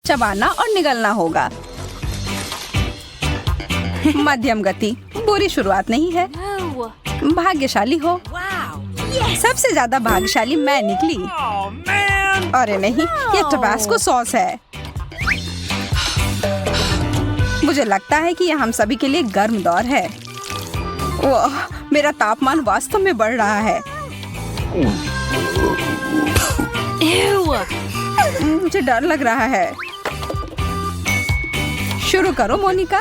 चबाना और निगलना होगा। मध्यम गति बुरी शुरुआत नहीं है। भाग्यशाली हो। सबसे ज्यादा भाग्यशाली मैं निकली। अरे नहीं, ये टबास्को सॉस है। मुझे लगता है कि यह हम सभी के लिए गर्म दौर है। वाह, मेरा तापमान वास्तव में बढ़ रहा है। मुझे डर लग रहा है। शुरू करो मोनिका।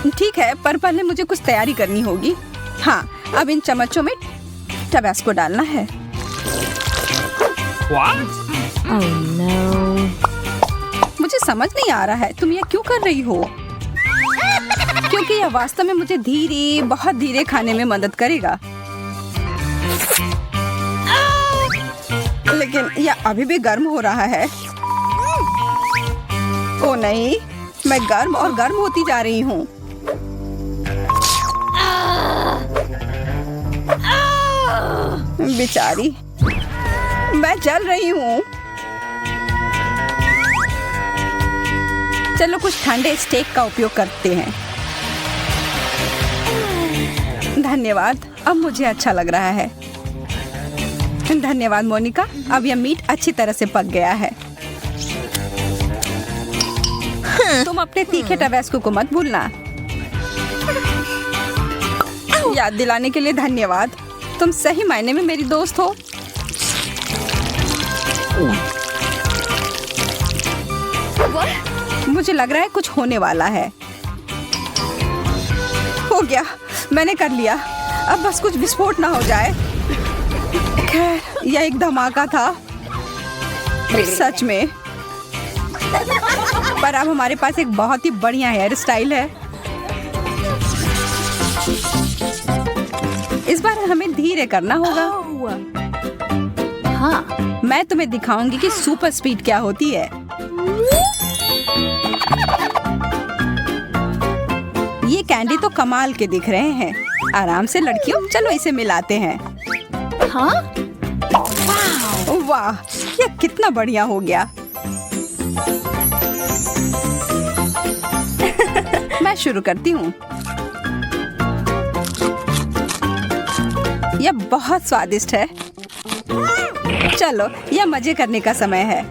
ठीक है, पर पहले मुझे कुछ तैयारी करनी होगी। हाँ, अब इन चम्मचों में टबास्को डालना है। Oh no. मुझे समझ नहीं आ रहा है तुम यह क्यों कर रही हो, क्योंकि यह वास्तव में मुझे धीरे, बहुत धीरे खाने में मदद करेगा। लेकिन यह अभी भी गर्म हो रहा है। ओ नहीं, मैं गर्म और गर्म होती जा रही हूँ। बेचारी, मैं जल रही हूँ। चलो कुछ ठंडे स्टेक का उपयोग करते हैं। धन्यवाद, अब मुझे अच्छा लग रहा है। धन्यवाद मोनिका, अब यह मीट अच्छी तरह से पक गया है। तुम अपने तीखे टबास्को को मत भूलना। याद दिलाने के लिए धन्यवाद। तुम सही मायने में मेरी दोस्त हो। मुझे लग रहा है कुछ होने वाला है। हो गया, मैंने कर लिया। अब बस कुछ विस्फोट ना हो जाए। खैर, यह एक धमाका था सच में। पर अब हमारे पास एक बहुत ही बढ़िया हेयर स्टाइल है। इस बार हमें धीरे करना होगा। हाँ, मैं तुम्हें दिखाऊंगी कि सुपर स्पीड क्या होती है। ये कैंडी तो कमाल के दिख रहे हैं। आराम से लड़कियों, चलो इसे मिलाते हैं। हाँ? वाह, यह कितना बढ़िया हो गया। मैं शुरू करती हूँ। यह बहुत स्वादिष्ट है। चलो, यह मजे करने का समय है।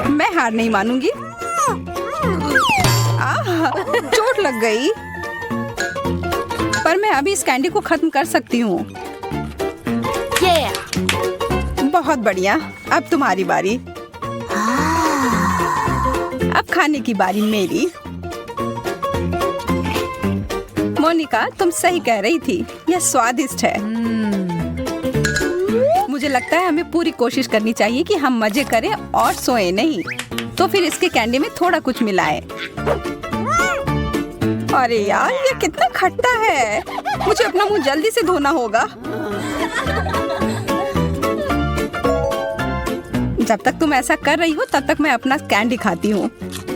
मैं हार नहीं मानूंगी। चोट लग गई। पर मैं अभी इस कैंडी को खत्म कर सकती हूँ। बहुत बढ़िया, अब तुम्हारी बारी। अब खाने की बारी मेरी। मोनिका, तुम सही कह रही थी, यह स्वादिष्ट है। मुझे लगता है हमें पूरी कोशिश करनी चाहिए कि हम मजे करें और सोए नहीं। तो फिर इसके कैंडी में थोड़ा कुछ मिलाएं। अरे यार, ये कितना खट्टा है। मुझे अपना मुंह जल्दी से धोना होगा। जब तक तुम ऐसा कर रही हो तब तक मैं अपना कैंडी खाती हूँ।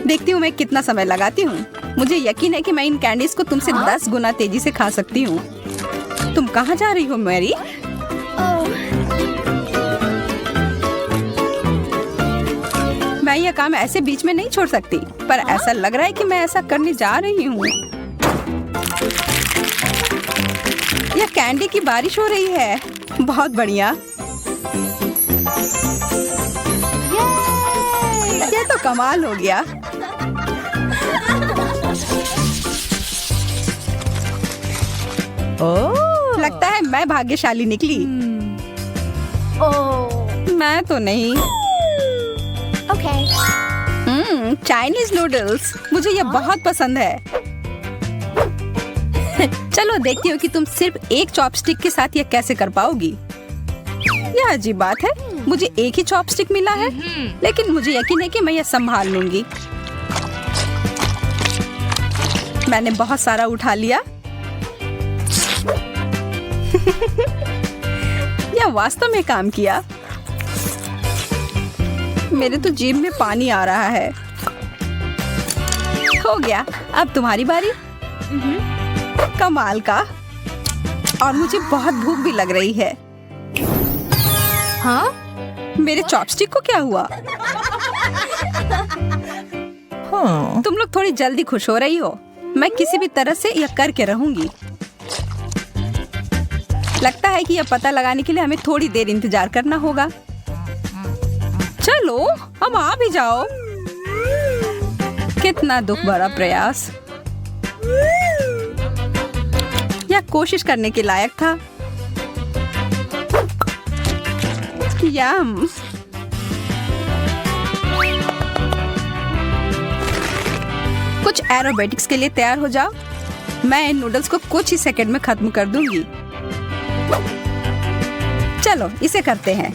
देखती हूँ मैं कितना समय लगाती हूँ। मुझे यकीन है कि मैं इन कैंडीज को तुमसे 10 गुना तेजी से खा सकती हूँ। तुम कहाँ जा रही हो मैरी? मैं यह काम ऐसे बीच में नहीं छोड़ सकती, पर ऐसा लग रहा है कि मैं ऐसा करने जा रही हूँ। यह कैंडी की बारिश हो रही है। बहुत बढ़िया। ये तो कमाल हो गया। ओह, लगता है मैं भाग्यशाली निकली। मैं तो नहीं। चाइनीज नूडल्स, मुझे ये बहुत पसंद है। चलो देखती हूँ कि तुम सिर्फ एक चॉपस्टिक के साथ ये कैसे कर पाओगी। यह अजीब बात है, मुझे एक ही चॉपस्टिक मिला है, लेकिन मुझे यकीन है कि मैं यह संभाल लूंगी। मैंने बहुत सारा उठा लिया। यह वास्तव में काम किया। मेरे तो जीभ में पानी आ रहा है। हो गया, अब तुम्हारी बारी। कमाल का। और मुझे बहुत भूख भी लग रही है। हाँ? मेरे चॉपस्टिक को क्या हुआ? तुम लोग थोड़ी जल्दी खुश हो रही हो। मैं किसी भी तरह से यह करके रहूंगी। लगता है कि यह पता लगाने के लिए हमें थोड़ी देर इंतजार करना होगा। चलो अब आ भी जाओ। कितना दुख भरा प्रयास। यह कोशिश करने के लायक था। यम। कुछ एरोबेटिक्स के लिए तैयार हो जाओ। मैं इन नूडल्स को कुछ ही सेकंड में खत्म कर दूंगी। चलो इसे करते हैं।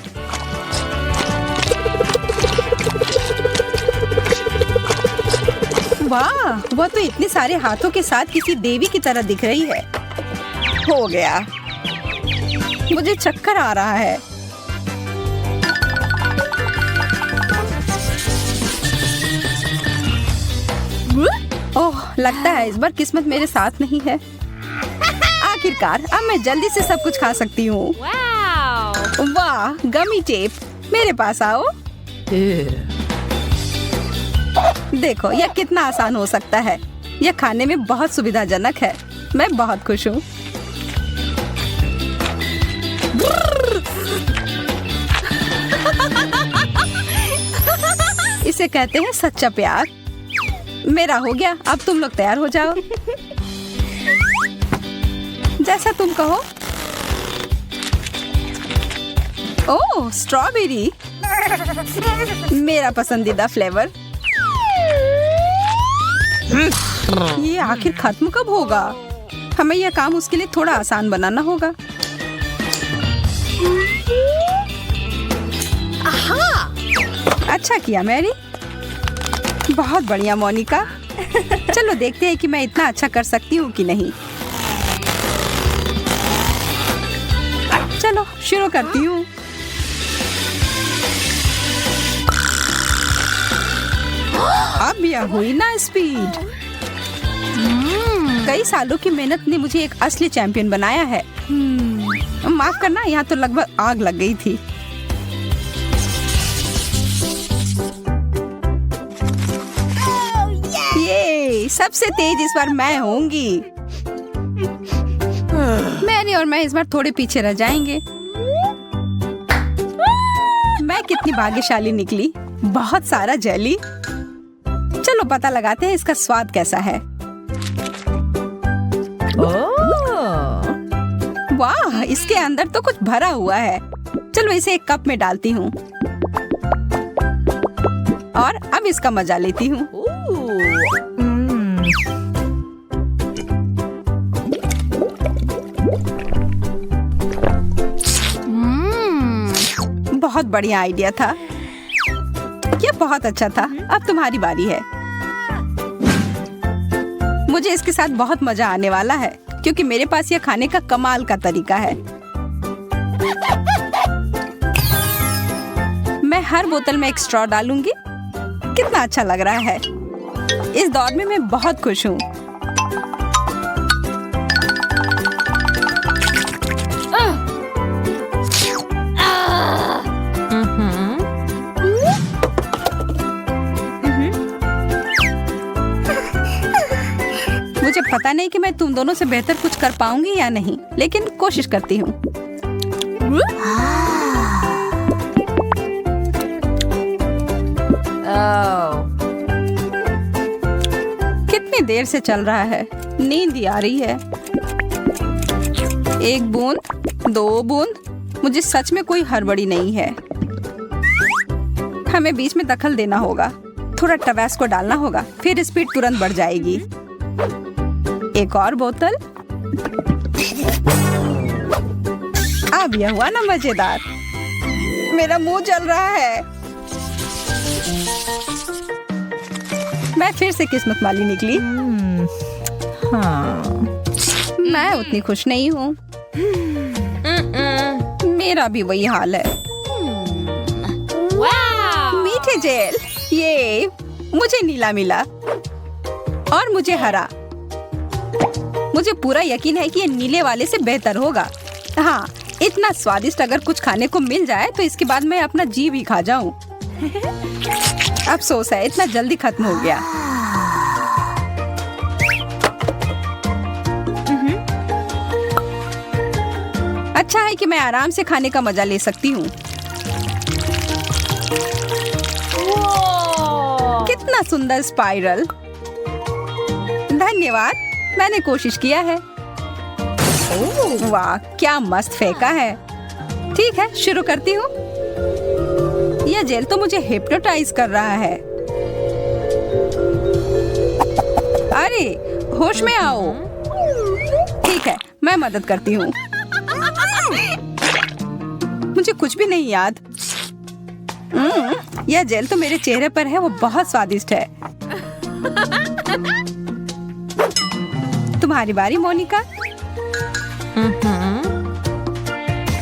वाह, वह तो इतने सारे हाथों के साथ किसी देवी की तरह दिख रही है। हो गया। मुझे चक्कर आ रहा है। ओह, लगता है इस बार किस्मत मेरे साथ नहीं है। आखिरकार अब मैं जल्दी से सब कुछ खा सकती हूँ। वाह, गमी टेप, मेरे पास आओ। देखो यह कितना आसान हो सकता है। यह खाने में बहुत सुविधाजनक है। मैं बहुत खुश हूँ। इसे कहते हैं सच्चा प्यार। मेरा हो गया, अब तुम लोग तैयार हो जाओ। जैसा तुम कहो। ओह, स्ट्रॉबेरी, मेरा पसंदीदा फ्लेवर। ये आखिर खत्म कब होगा? हमें यह काम उसके लिए थोड़ा आसान बनाना होगा। अच्छा किया मैरी। बहुत बढ़िया मोनिका। चलो देखते हैं कि मैं इतना अच्छा कर सकती हूँ कि नहीं। चलो शुरू करती हूँ। अब यह हुई ना स्पीड। कई सालों की मेहनत ने मुझे एक असली चैंपियन बनाया है। माफ करना, यहाँ तो लगभग आग लग गई थी। ये सबसे तेज इस बार मैं होंगी। मैरी और मैं इस बार थोड़े पीछे रह जाएंगे। मैं कितनी भाग्यशाली निकली। बहुत सारा जेली। चलो पता लगाते हैं इसका स्वाद कैसा है। वाह, इसके अंदर तो कुछ भरा हुआ है। चलो इसे एक कप में डालती हूँ और अब इसका मजा लेती हूँ। बहुत बढ़िया आइडिया था। यह बहुत अच्छा था। अब तुम्हारी बारी है। मुझे इसके साथ बहुत मजा आने वाला है क्योंकि मेरे पास यह खाने का कमाल का तरीका है। मैं हर बोतल में एक स्ट्रॉ डालूंगी। कितना अच्छा लग रहा है। इस दौर में मैं बहुत खुश हूँ। मुझे पता नहीं कि मैं तुम दोनों से बेहतर कुछ कर पाऊंगी या नहीं, लेकिन कोशिश करती हूँ। कितनी देर से चल रहा है। नींद ही आ रही है। एक बूंद, दो बूंद। मुझे सच में कोई हड़बड़ी नहीं है। हमें बीच में दखल देना होगा। थोड़ा टबैस्को डालना होगा, फिर स्पीड तुरंत बढ़ जाएगी। एक और बोतल। अब यह हुआ ना मजेदार। मेरा मुंह जल रहा है। मैं फिर से किस्मत वाली निकली। हाँ, मैं उतनी खुश नहीं हूँ। मेरा भी वही हाल है। मीठे जेल। ये मुझे नीला मिला और मुझे हरा। मुझे पूरा यकीन है कि ये नीले वाले से बेहतर होगा। हाँ, इतना स्वादिष्ट अगर कुछ खाने को मिल जाए तो इसके बाद मैं अपना जी भी खा जाऊं। अफसोस है, इतना जल्दी खत्म हो गया। अच्छा है कि मैं आराम से खाने का मजा ले सकती हूँ। कितना सुंदर स्पाइरल। धन्यवाद, मैंने कोशिश किया है। वाह, क्या मस्त फेंका है। ठीक है, शुरू करती हूँ। यह जेल तो मुझे हिप्नोटाइज कर रहा है। अरे, होश में आओ। ठीक है, मैं मदद करती हूँ। मुझे कुछ भी नहीं याद। यह जेल तो मेरे चेहरे पर है, वो बहुत स्वादिष्ट है। तुम्हारी बारी मोनिका।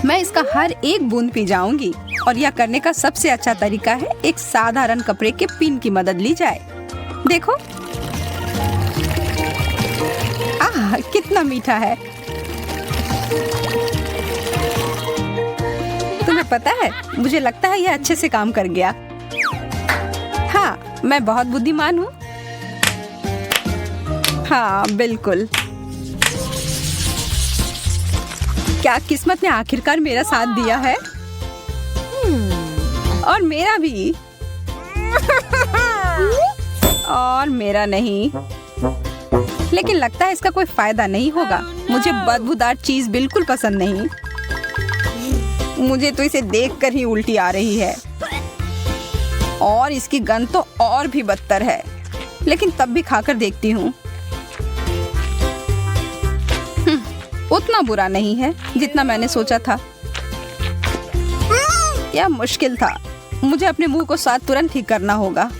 मैं इसका हर एक बूंद पी जाऊंगी और यह करने का सबसे अच्छा तरीका है एक साधारण कपड़े के पिन की मदद ली जाए। देखो, आह, कितना मीठा है। तुम्हें पता है, मुझे लगता है यह अच्छे से काम कर गया। हाँ, मैं बहुत बुद्धिमान हूँ। हाँ, बिल्कुल। क्या किस्मत ने आखिरकार मेरा साथ दिया है। और मेरा भी। और मेरा नहीं। लेकिन लगता है इसका कोई फायदा नहीं होगा। मुझे बदबूदार चीज बिल्कुल पसंद नहीं। मुझे तो इसे देखकर ही उल्टी आ रही है। और इसकी गंध तो और भी बदतर है। लेकिन तब भी खाकर देखती हूँ। उतना बुरा नहीं है जितना मैंने सोचा था। यह मुश्किल था। मुझे अपने मुंह को स्वाद तुरंत ठीक करना होगा।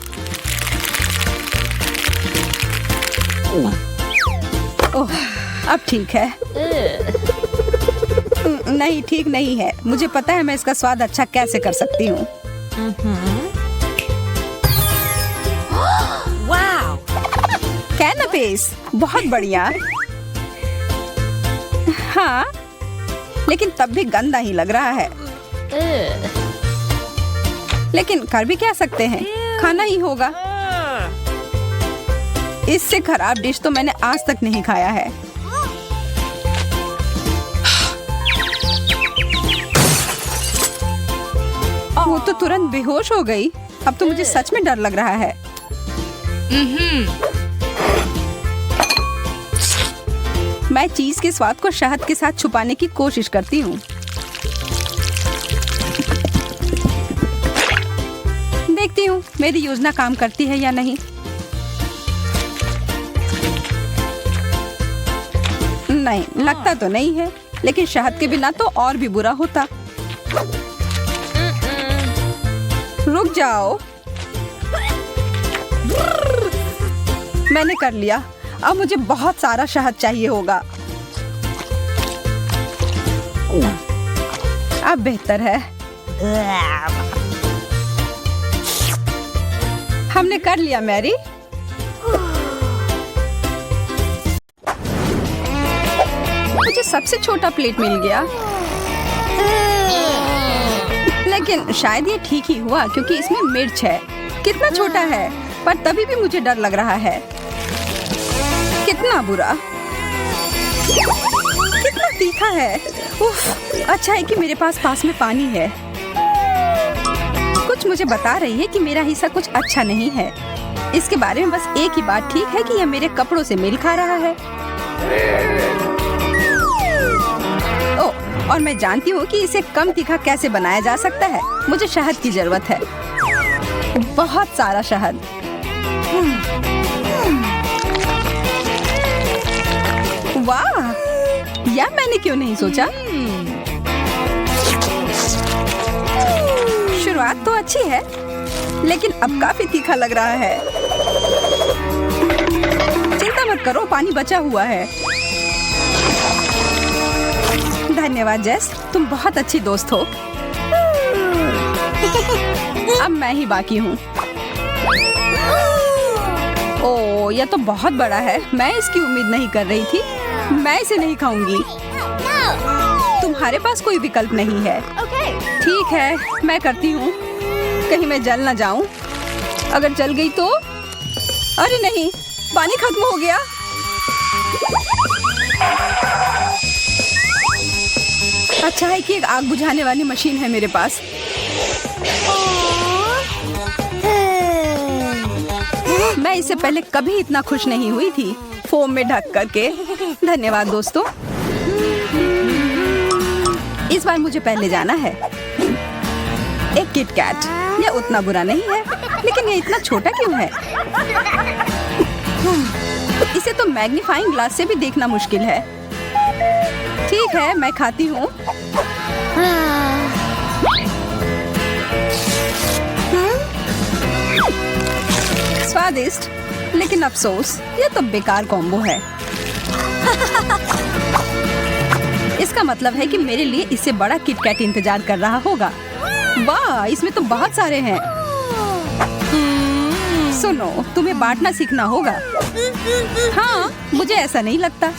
ओह, अब ठीक है। नहीं, ठीक नहीं है। मुझे पता है मैं इसका स्वाद अच्छा कैसे कर सकती हूँ। कैनपेस, बहुत बढ़िया। हाँ, लेकिन तब भी गंदा ही लग रहा है। लेकिन कर भी क्या सकते हैं, खाना ही होगा। इससे खराब डिश तो मैंने आज तक नहीं खाया है। वो तो तुरंत बेहोश हो गई। अब तो मुझे सच में डर लग रहा है। मैं चीज के स्वाद को शहद के साथ छुपाने की कोशिश करती हूँ। देखती हूँ मेरी योजना काम करती है या नहीं। नहीं, लगता तो नहीं है। लेकिन शहद के बिना तो और भी बुरा होता। रुक जाओ। मैंने कर लिया। अब मुझे बहुत सारा शहद चाहिए होगा। अब बेहतर है। हमने कर लिया मैरी। मुझे सबसे छोटा प्लेट मिल गया। लेकिन शायद ये ठीक ही हुआ क्योंकि इसमें मिर्च है। कितना छोटा है, पर तभी भी मुझे डर लग रहा है। कितना बुरा, कितना तीखा है। उफ, अच्छा है कि मेरे पास में पानी है। कुछ मुझे बता रही है कि मेरा हिस्सा कुछ अच्छा नहीं है। इसके बारे में बस एक ही बात ठीक है कि यह मेरे कपड़ों से मेल खा रहा है। ओह, और मैं जानती हूँ कि इसे कम तीखा कैसे बनाया जा सकता है। मुझे शहद की जरूरत है, बहुत सारा शहद। वाह, यह मैंने क्यों नहीं सोचा। शुरुआत तो अच्छी है, लेकिन अब काफी तीखा लग रहा है। चिंता मत करो, पानी बचा हुआ है। धन्यवाद जेस, तुम बहुत अच्छी दोस्त हो। अब मैं ही बाकी हूँ। ओह, यह तो बहुत बड़ा है। मैं इसकी उम्मीद नहीं कर रही थी। मैं इसे नहीं खाऊंगी। तुम्हारे पास कोई विकल्प नहीं है। ठीक है, मैं करती हूँ। कहीं मैं जल ना जाऊं। अगर जल गई तो? अरे नहीं, पानी खत्म हो गया। अच्छा है कि एक आग बुझाने वाली मशीन है मेरे पास। मैं इससे पहले कभी इतना खुश नहीं हुई थी फोम में ढक करके। धन्यवाद दोस्तों। इस बार मुझे पहले जाना है। एक किट कैट, यह उतना बुरा नहीं है, लेकिन ये इतना छोटा क्यों है? इसे तो मैग्नीफाइंग ग्लास से भी देखना मुश्किल है। ठीक है, मैं खाती हूँ। स्वादिष्ट, लेकिन अफसोस ये तो बेकार कॉम्बो है। इसका मतलब है कि मेरे लिए इससे बड़ा किट कैट इंतजार कर रहा होगा। वाह, इसमें तो बहुत सारे हैं। सुनो, तुम्हें बांटना सीखना होगा। हाँ, मुझे ऐसा नहीं लगता।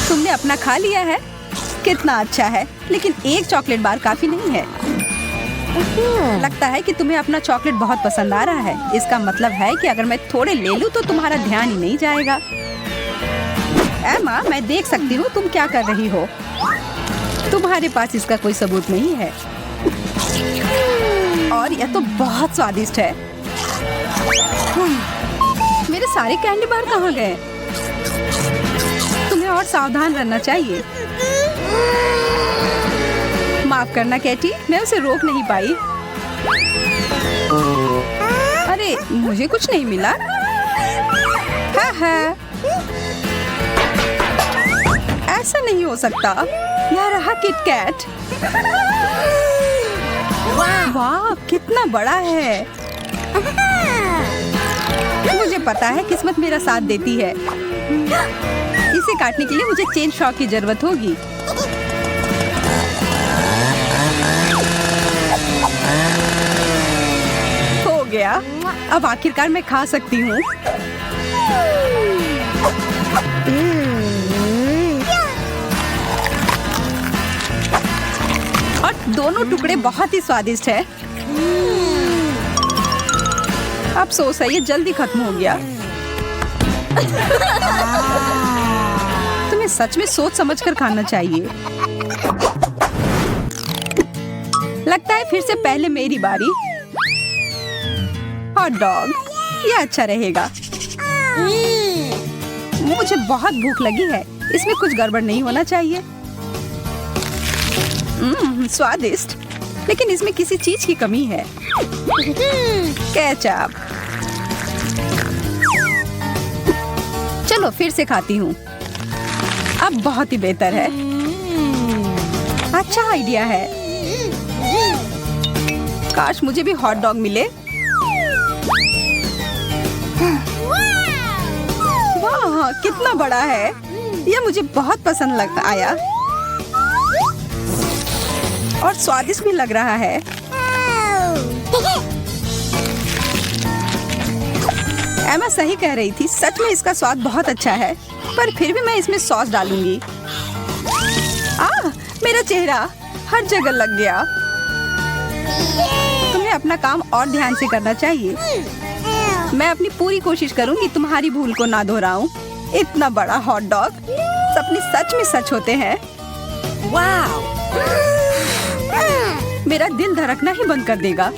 तुमने अपना खा लिया है, कितना अच्छा है, लेकिन एक चॉकलेट बार काफी नहीं है। लगता है कि तुम्हें अपना चॉकलेट बहुत पसंद आ रहा है। इसका मतलब है कि अगर मैं थोड़े ले लूं तो तुम्हारा ध्यान ही नहीं जाएगा। एमा, मैं देख सकती हूँ तुम क्या कर रही हो। तुम्हारे पास इसका कोई सबूत नहीं है। और यह तो बहुत स्वादिष्ट है। मेरे सारे कैंडी बार कहाँ गए? तुम्हें और सावधान रहना चाहिए। माफ करना कैटी, मैं उसे रोक नहीं पाई। अरे, मुझे कुछ नहीं मिला। हाँ। ऐसा नहीं हो सकता। यह रहा किट कैट। वाह, कितना बड़ा है। मुझे पता है किस्मत मेरा साथ देती है। इसे काटने के लिए मुझे चेन शॉक की जरूरत होगी। हो गया। अब आखिरकार मैं खा सकती हूँ। और दोनों टुकड़े बहुत ही स्वादिष्ट है। अफसोस है, ये जल्दी खत्म हो गया। तुम्हें सच में सोच समझकर खाना चाहिए। लगता है फिर से पहले मेरी बारी। हॉट डॉग, ये अच्छा रहेगा। मुझे बहुत भूख लगी है। इसमें कुछ गड़बड़ नहीं होना चाहिए। स्वादिष्ट, लेकिन इसमें किसी चीज की कमी है। केचप। चलो फिर से खाती हूँ। अब बहुत ही बेहतर है। अच्छा आइडिया है। काश मुझे भी हॉट डॉग मिले। वाह, कितना बड़ा है। यह मुझे बहुत पसंद आया। और स्वादिष्ट भी लग रहा है। एमा सही कह रही थी, सच में इसका स्वाद बहुत अच्छा है। पर फिर भी मैं इसमें सॉस डालूंगी। मेरा चेहरा हर जगह लग गया। तुम्हें अपना काम और ध्यान से करना चाहिए। मैं अपनी पूरी कोशिश करूंगी तुम्हारी भूल को ना दोहराऊं। इतना बड़ा हॉट डॉग, सपने सच में सच होते हैं। वाह, मेरा दिल धड़कना ही बंद कर देगा।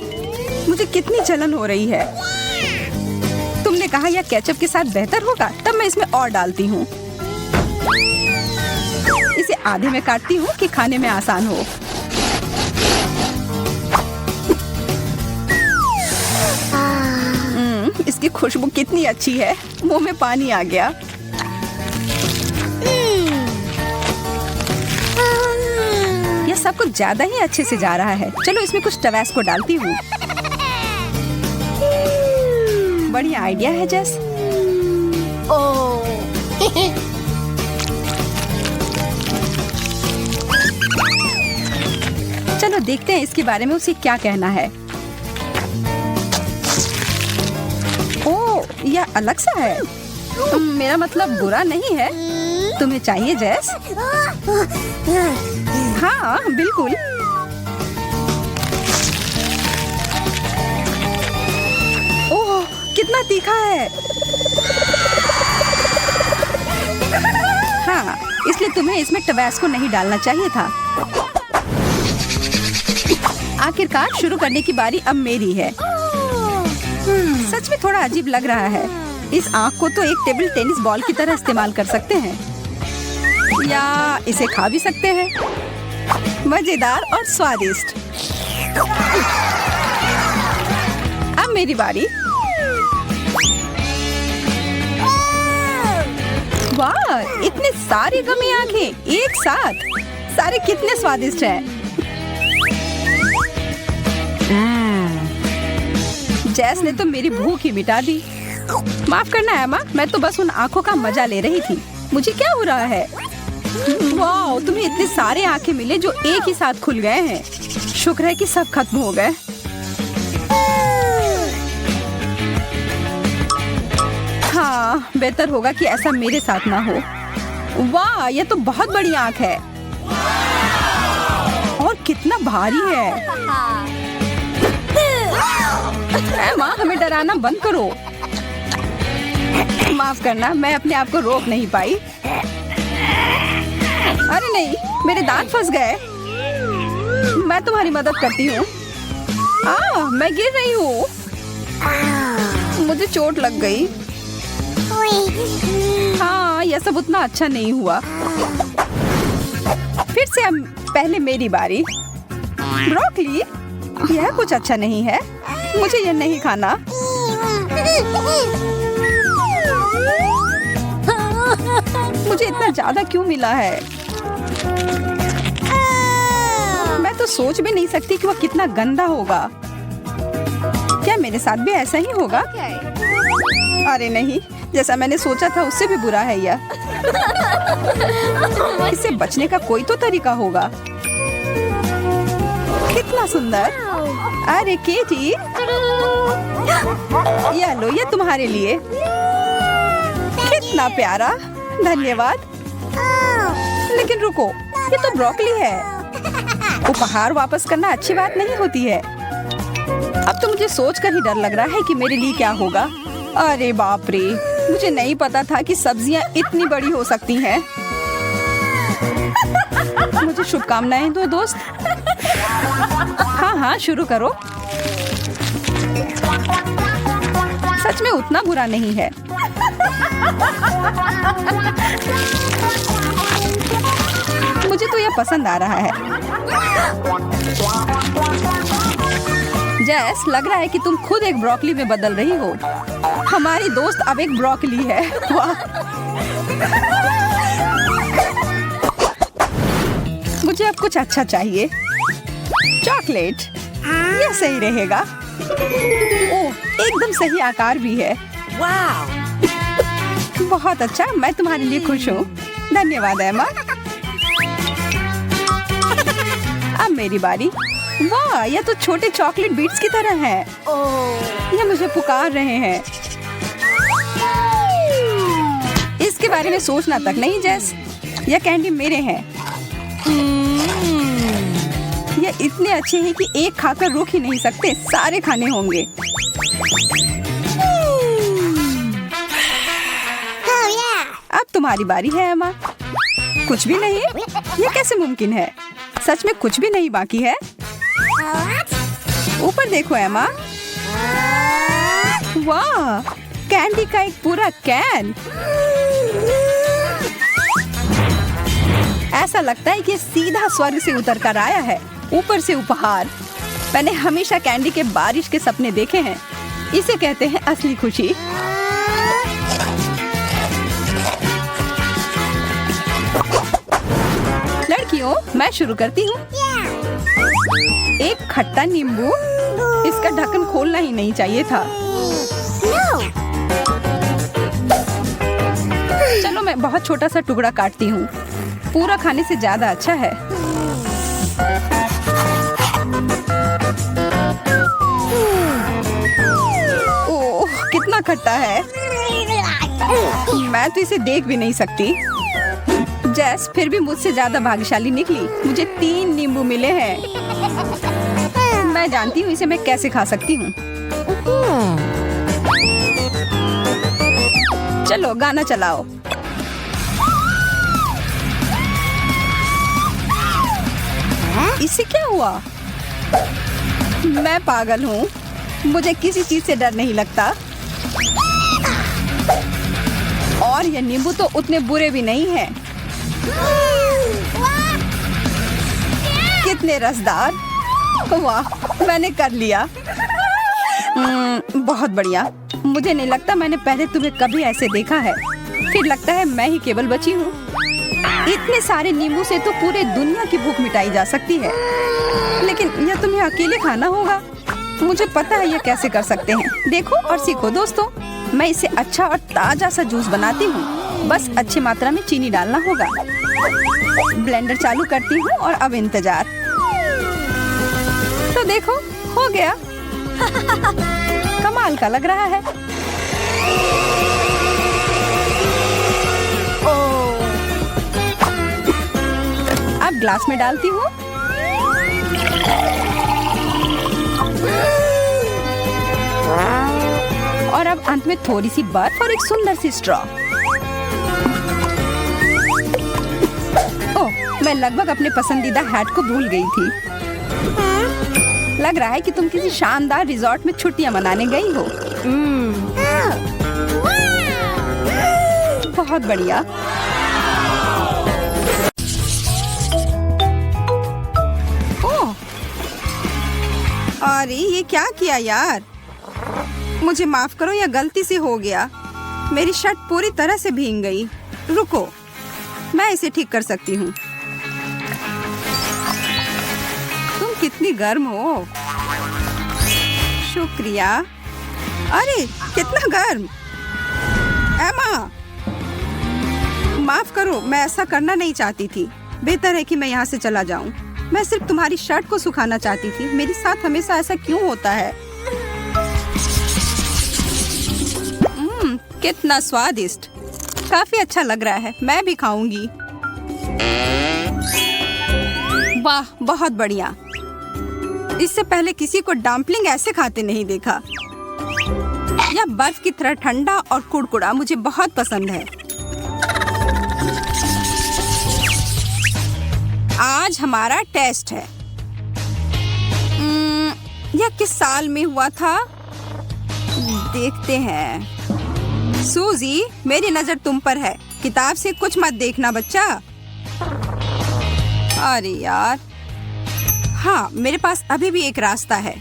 मुझे कितनी जलन हो रही है। तुमने कहा यह केचप के साथ बेहतर होगा, तब मैं इसमें और डालती हूँ। इसे आधे में काटती हूँ कि खाने में आसान हो। इसकी खुशबू कितनी अच्छी है। मुंह में पानी आ गया। यह सब कुछ ज्यादा ही अच्छे से जा रहा है। चलो इसमें कुछ टबैस्को डालती हूँ। बढ़िया आइडिया है जेस। चलो देखते हैं इसके बारे में उसे क्या कहना है। ओह, यह अलग सा है। मेरा मतलब बुरा नहीं है। तुम्हें चाहिए जेस? हाँ, बिल्कुल। ओह, कितना तीखा है। हाँ, इसलिए तुम्हें इसमें टबैस्को नहीं डालना चाहिए था। आखिरकार शुरू करने की बारी अब मेरी है। सच में थोड़ा अजीब लग रहा है। इस आँख को तो एक टेबल टेनिस बॉल की तरह इस्तेमाल कर सकते हैं या इसे खा भी सकते हैं। मजेदार और स्वादिष्ट। अब मेरी बारी। वाह, इतने सारे गमी आंखें एक साथ। सारे कितने स्वादिष्ट हैं। जैस ने तो मेरी भूख ही मिटा दी। माफ करना एमा, मैं तो बस उन आंखों का मजा ले रही थी। मुझे क्या हो रहा है? वाह, तुम्हें इतने सारे आंखें मिले जो एक ही साथ खुल गए हैं। शुक्र है कि सब खत्म हो गए। हाँ, बेहतर होगा कि ऐसा मेरे साथ ना हो। वाह, यह तो बहुत बड़ी आंख है और कितना भारी है। माँ, हमें डराना बंद करो। माफ करना, मैं अपने आप को रोक नहीं पाई। अरे नहीं, मेरे दांत फंस गए। मैं तुम्हारी मदद करती हूँ। मैं गिर रही हूँ। मुझे चोट लग गई। हाँ, यह सब उतना अच्छा नहीं हुआ। फिर से अब पहले मेरी बारी। ब्रोकली, यह कुछ अच्छा नहीं है। मुझे यह नहीं खाना। मुझे इतना ज्यादा क्यों मिला है? मैं तो सोच भी नहीं सकती कि वह कितना गंदा होगा। क्या मेरे साथ भी ऐसा ही होगा? अरे नहीं, जैसा मैंने सोचा था उससे भी बुरा है यह। इससे बचने का कोई तो तरीका होगा। कितना सुंदर। अरे केटी, यह लो, यह तुम्हारे लिए। कितना प्यारा, धन्यवाद। लेकिन रुको, ये तो ब्रोकली है। उपहार वापस करना अच्छी बात नहीं होती है। अब तो मुझे सोचकर ही डर लग रहा है कि मेरे लिए क्या होगा। अरे बाप रे, मुझे नहीं पता था कि सब्जियां इतनी बड़ी हो सकती हैं। मुझे शुभकामनाएं दो दोस्त। हाँ, शुरू करो। सच में उतना बुरा नहीं है। मुझे तो यह पसंद आ रहा है। जैस, लग रहा है कि तुम खुद एक ब्रोकली में बदल रही हो। हमारी दोस्त अब एक ब्रोकली है। वाह। मुझे अब कुछ अच्छा चाहिए। चॉकलेट, यह सही रहेगा। ओह, एकदम सही आकार भी है। वाह, बहुत अच्छा। मैं तुम्हारे लिए खुश हूँ। धन्यवाद एमा। अब मेरी बारी। वाह, यह तो छोटे चॉकलेट बीट्स की तरह है। यह मुझे पुकार रहे हैं। इसके बारे में सोचना तक नहीं जैस। यह कैंडी मेरे हैं। यह इतने अच्छे हैं कि एक खाकर रुक ही नहीं सकते। सारे खाने होंगे। अब तुम्हारी बारी है एमा। कुछ भी नहीं? यह कैसे मुमकिन है? सच में कुछ भी नहीं बाकी है? ऊपर देखो एमा। वाह, कैंडी का एक पूरा कैन। ऐसा लगता है कि सीधा स्वर्ग से उतर कर आया है। ऊपर से उपहार। मैंने हमेशा कैंडी के बारिश के सपने देखे हैं। इसे कहते हैं असली खुशी। लड़कियों, मैं शुरू करती हूँ। एक खट्टा नींबू। इसका ढक्कन खोलना ही नहीं चाहिए था। चलो, मैं बहुत छोटा सा टुकड़ा काटती हूँ। पूरा खाने से ज्यादा अच्छा है। ओह, कितना खट्टा है। मैं तो इसे देख भी नहीं सकती। जैस फिर भी मुझसे ज्यादा भाग्यशाली निकली। मुझे 3 नींबू मिले हैं। मैं जानती हूँ इसे मैं कैसे खा सकती हूँ। चलो गाना चलाओ। इससे क्या हुआ? मैं पागल हूँ, मुझे किसी चीज से डर नहीं लगता। और ये नींबू तो उतने बुरे भी नहीं हैं। कितने रसदार। वाह, मैंने कर लिया। बहुत बढ़िया। मुझे नहीं लगता मैंने पहले तुम्हें कभी ऐसे देखा है। फिर लगता है मैं ही केवल बची हूँ। इतने सारे नींबू से तो पूरे दुनिया की भूख मिटाई जा सकती है, लेकिन यह तुम्हें अकेले खाना होगा। मुझे पता है यह कैसे कर सकते हैं। देखो और सीखो दोस्तों। मैं इसे अच्छा और ताजा सा जूस बनाती हूँ। बस अच्छी मात्रा में चीनी डालना होगा। ब्लेंडर चालू करती हूँ और अब इंतजार। तो देखो, हो गया। कमाल का लग रहा है। अब ग्लास में डालती हूँ। और अब अंत में थोड़ी सी बर्फ और एक सुंदर सी स्ट्रॉ। ओह, मैं लगभग अपने पसंदीदा हैट को भूल गई थी। लग रहा है कि तुम किसी शानदार रिजॉर्ट में छुट्टियां मनाने गई हो। बहुत बढ़िया। ओह, अरे ये क्या किया यार? मुझे माफ करो, यह गलती से हो गया। मेरी शर्ट पूरी तरह से भीग गई। रुको, मैं इसे ठीक कर सकती हूँ। तुम कितनी गर्म हो। शुक्रिया। अरे कितना गर्म। एमा, माफ करो, मैं ऐसा करना नहीं चाहती थी। बेहतर है कि मैं यहाँ से चला जाऊँ। मैं सिर्फ तुम्हारी शर्ट को सुखाना चाहती थी। मेरे साथ हमेशा ऐसा क्यों होता है? कितना स्वादिष्ट। काफी अच्छा लग रहा है। मैं भी खाऊंगी। वाह, बहुत बढ़िया। इससे पहले किसी को डम्पलिंग ऐसे खाते नहीं देखा। यह बर्फ की तरह ठंडा और कुड़कुड़ा मुझे बहुत पसंद है। आज हमारा टेस्ट है। यह किस साल में हुआ था? देखते हैं। सूजी, मेरी नजर तुम पर है। किताब से कुछ मत देखना बच्चा। अरे यार, हाँ, मेरे पास अभी भी एक रास्ता है।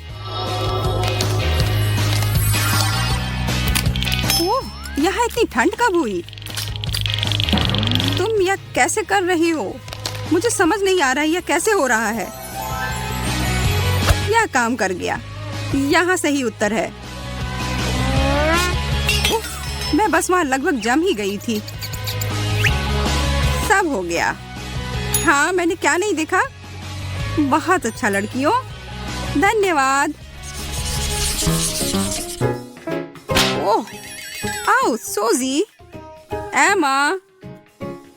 ओह, यहाँ इतनी ठंड कब हुई? तुम यह कैसे कर रही हो? मुझे समझ नहीं आ रहा है यह कैसे हो रहा है। यह काम कर गया। यहाँ सही उत्तर है। मैं बस वहाँ लगभग जम ही गई थी। सब हो गया। हाँ, मैंने क्या नहीं देखा। बहुत अच्छा लड़कियों, धन्यवाद। ओह, आओ सोजी। एमा,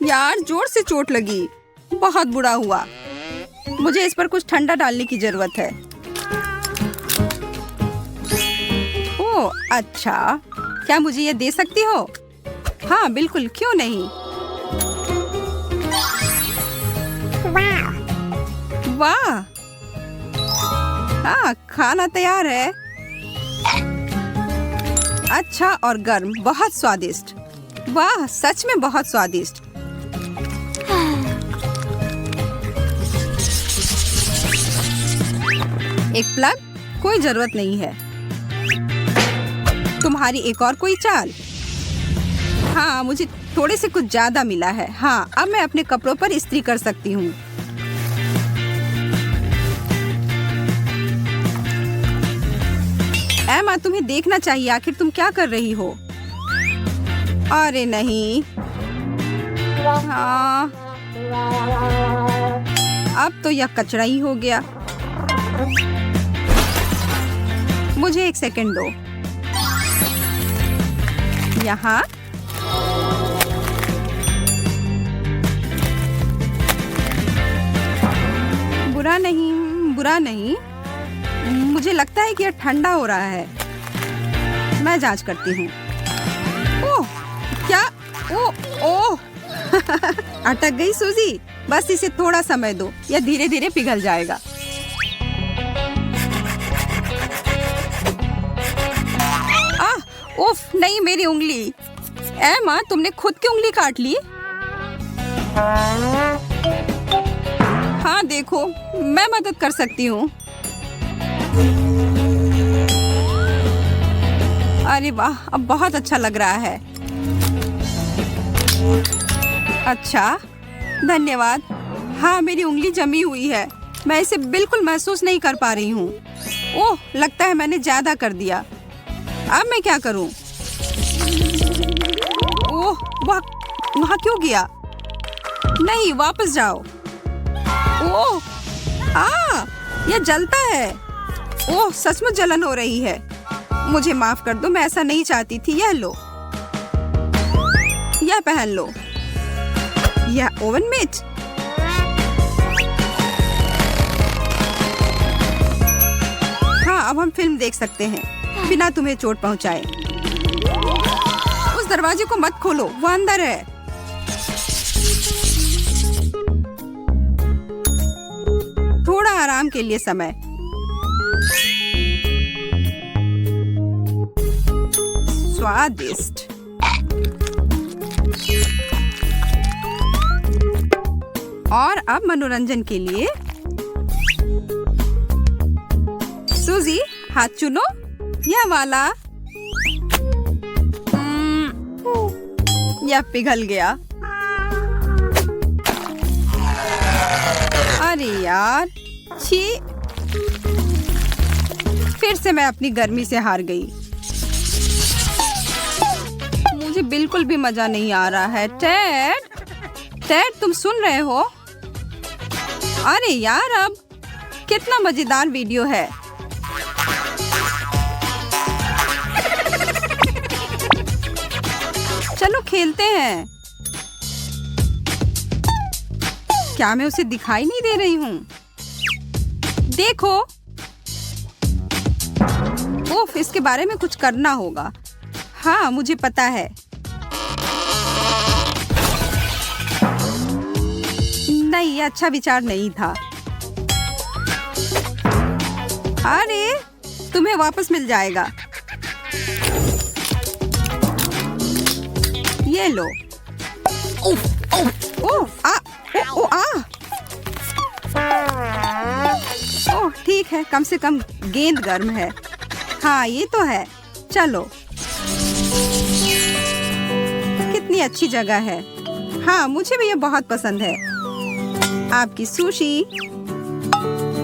यार जोर से चोट लगी। बहुत बुरा हुआ। मुझे इस पर कुछ ठंडा डालने की जरूरत है। ओह, अच्छा। क्या मुझे ये दे सकती हो? हाँ बिल्कुल, क्यों नहीं। वाह, हाँ, खाना तैयार है। अच्छा और गर्म, बहुत स्वादिष्ट। वाह, सच में बहुत स्वादिष्ट। एक प्लग? कोई जरूरत नहीं है। तुम्हारी एक और कोई चाल? हाँ, मुझे थोड़े से कुछ ज्यादा मिला है। हाँ, अब मैं अपने कपड़ों पर इस्त्री कर सकती हूँ। एमा, तुम्हें देखना चाहिए। आखिर तुम क्या कर रही हो? अरे नहीं। हाँ, अब तो यह कचरा ही हो गया। मुझे एक सेकंड दो। यहाँ बुरा नहीं, बुरा नहीं। मुझे लगता है कि यह ठंडा हो रहा है। मैं जांच करती हूँ। ओह, क्या? ओह, ओह। अटक गई सूजी। बस इसे थोड़ा समय दो, यह धीरे धीरे पिघल जाएगा। उफ, नहीं मेरी उंगली। माँ, तुमने खुद की उंगली काट ली। हाँ देखो, मैं मदद कर सकती हूँ। अरे वाह, अब बहुत अच्छा लग रहा है। अच्छा, धन्यवाद। हाँ, मेरी उंगली जमी हुई है, मैं इसे बिल्कुल महसूस नहीं कर पा रही हूँ। ओह, लगता है मैंने ज्यादा कर दिया। अब मैं क्या करूं? ओह, वहाँ क्यों गया? नहीं, वापस जाओ। ओह, यह जलता है। ओह, सचमुच जलन हो रही है। मुझे माफ कर दो, मैं ऐसा नहीं चाहती थी। यह लो, यह पहन लो। यह ओवन मिट। हाँ, अब हम फिल्म देख सकते हैं बिना तुम्हें चोट पहुंचाए। उस दरवाजे को मत खोलो, वो अंदर है। थोड़ा आराम के लिए समय। स्वादिष्ट। और अब मनोरंजन के लिए सूजी, हाथ चुनो। यह वाला। यह पिघल गया। अरे यार, छी। फिर से मैं अपनी गर्मी से हार गई। मुझे बिल्कुल भी मजा नहीं आ रहा है। टेड, तुम सुन रहे हो? अरे यार, अब कितना मजेदार वीडियो है। चलो खेलते हैं। क्या मैं उसे दिखाई नहीं दे रही हूँ? देखो। ओफ, इसके बारे में कुछ करना होगा। हाँ, मुझे पता है। नहीं, ये अच्छा विचार नहीं था। अरे, तुम्हें वापस मिल जाएगा। ये लो। ओह, ठीक है, कम से कम गेंद गर्म है। हाँ, ये तो है। चलो। कितनी अच्छी जगह है। हाँ, मुझे भी ये बहुत पसंद है। आपकी सुशी।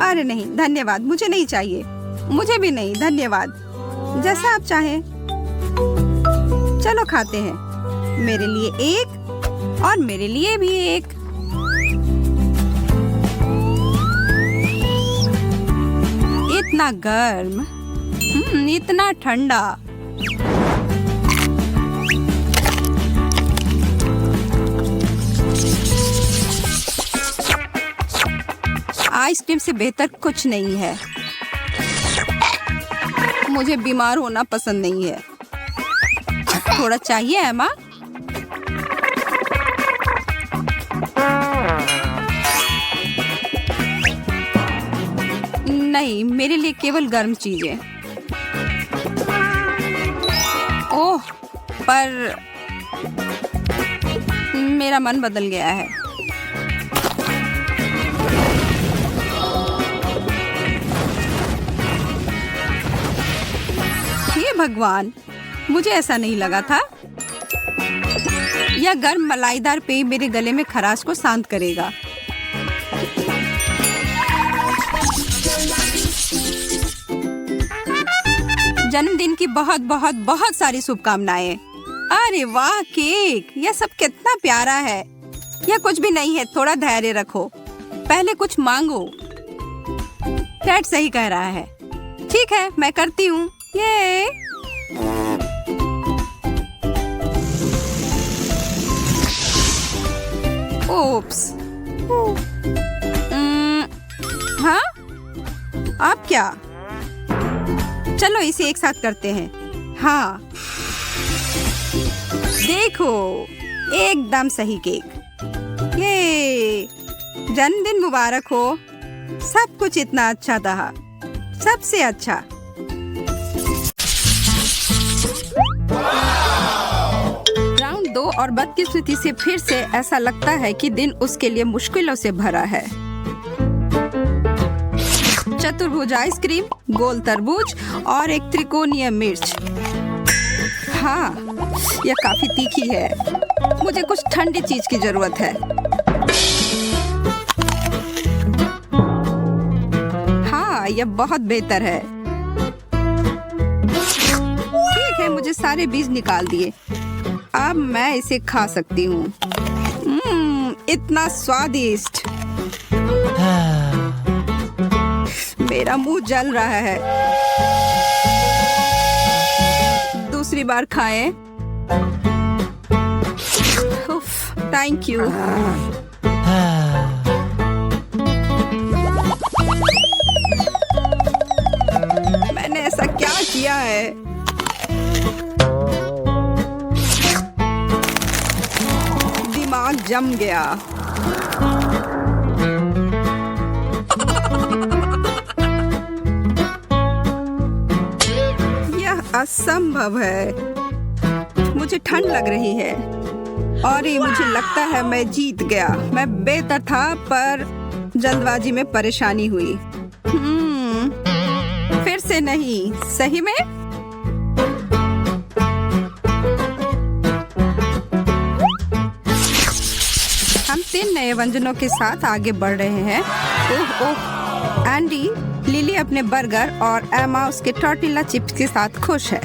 अरे नहीं, धन्यवाद, मुझे नहीं चाहिए। मुझे भी नहीं, धन्यवाद। जैसा आप चाहें। चलो खाते हैं। मेरे लिए एक और मेरे लिए भी एक। इतना गर्म, इतना ठंडा। आइसक्रीम से बेहतर कुछ नहीं है। मुझे बीमार होना पसंद नहीं है। थोड़ा चाहिए एमा? नहीं, मेरे लिए केवल गर्म चीजें। ओह, पर मेरा मन बदल गया है। हे भगवान, मुझे ऐसा नहीं लगा था। यह गर्म मलाईदार पेय मेरे गले में खराश को शांत करेगा। जन्मदिन की बहुत बहुत बहुत सारी शुभकामनाएं। अरे वाह, केक! यह सब कितना प्यारा है। यह कुछ भी नहीं है, थोड़ा धैर्य रखो। पहले कुछ मांगो। टेड सही कह रहा है। ठीक है, मैं करती हूँ। ये ओप्स। हाँ, आप क्या? चलो इसे एक साथ करते हैं। हाँ, देखो, एकदम सही केक। ये जन्मदिन मुबारक हो। सब कुछ इतना अच्छा था, सबसे अच्छा। राउंड 2 और बदकिस्मती से फिर से ऐसा लगता है कि दिन उसके लिए मुश्किलों से भरा है। चतुर्भुज आइसक्रीम, गोल तरबूज और एक त्रिकोणीय मिर्च। हाँ, यह काफी तीखी है। मुझे कुछ ठंडी चीज की जरूरत है। हाँ, यह बहुत बेहतर है। ठीक है, मुझे सारे बीज निकाल दिए। अब मैं इसे खा सकती हूँ। इतना स्वादिष्ट। मेरा मुंह जल रहा है। दूसरी बार खाएं। Thank you. मैंने ऐसा क्या किया है? दिमाग जम गया। यह असंभव है। मुझे ठंड लग रही है और ये मुझे लगता है मैं जीत गया। मैं बेहतर था पर जल्दबाजी में परेशानी हुई। फिर से नहीं। सही में? हम 3 नए व्यंजनों के साथ आगे बढ़ रहे हैं। ओह, एंडी, लिली अपने बर्गर और एमा उसके टॉर्टिला चिप्स के साथ खुश है।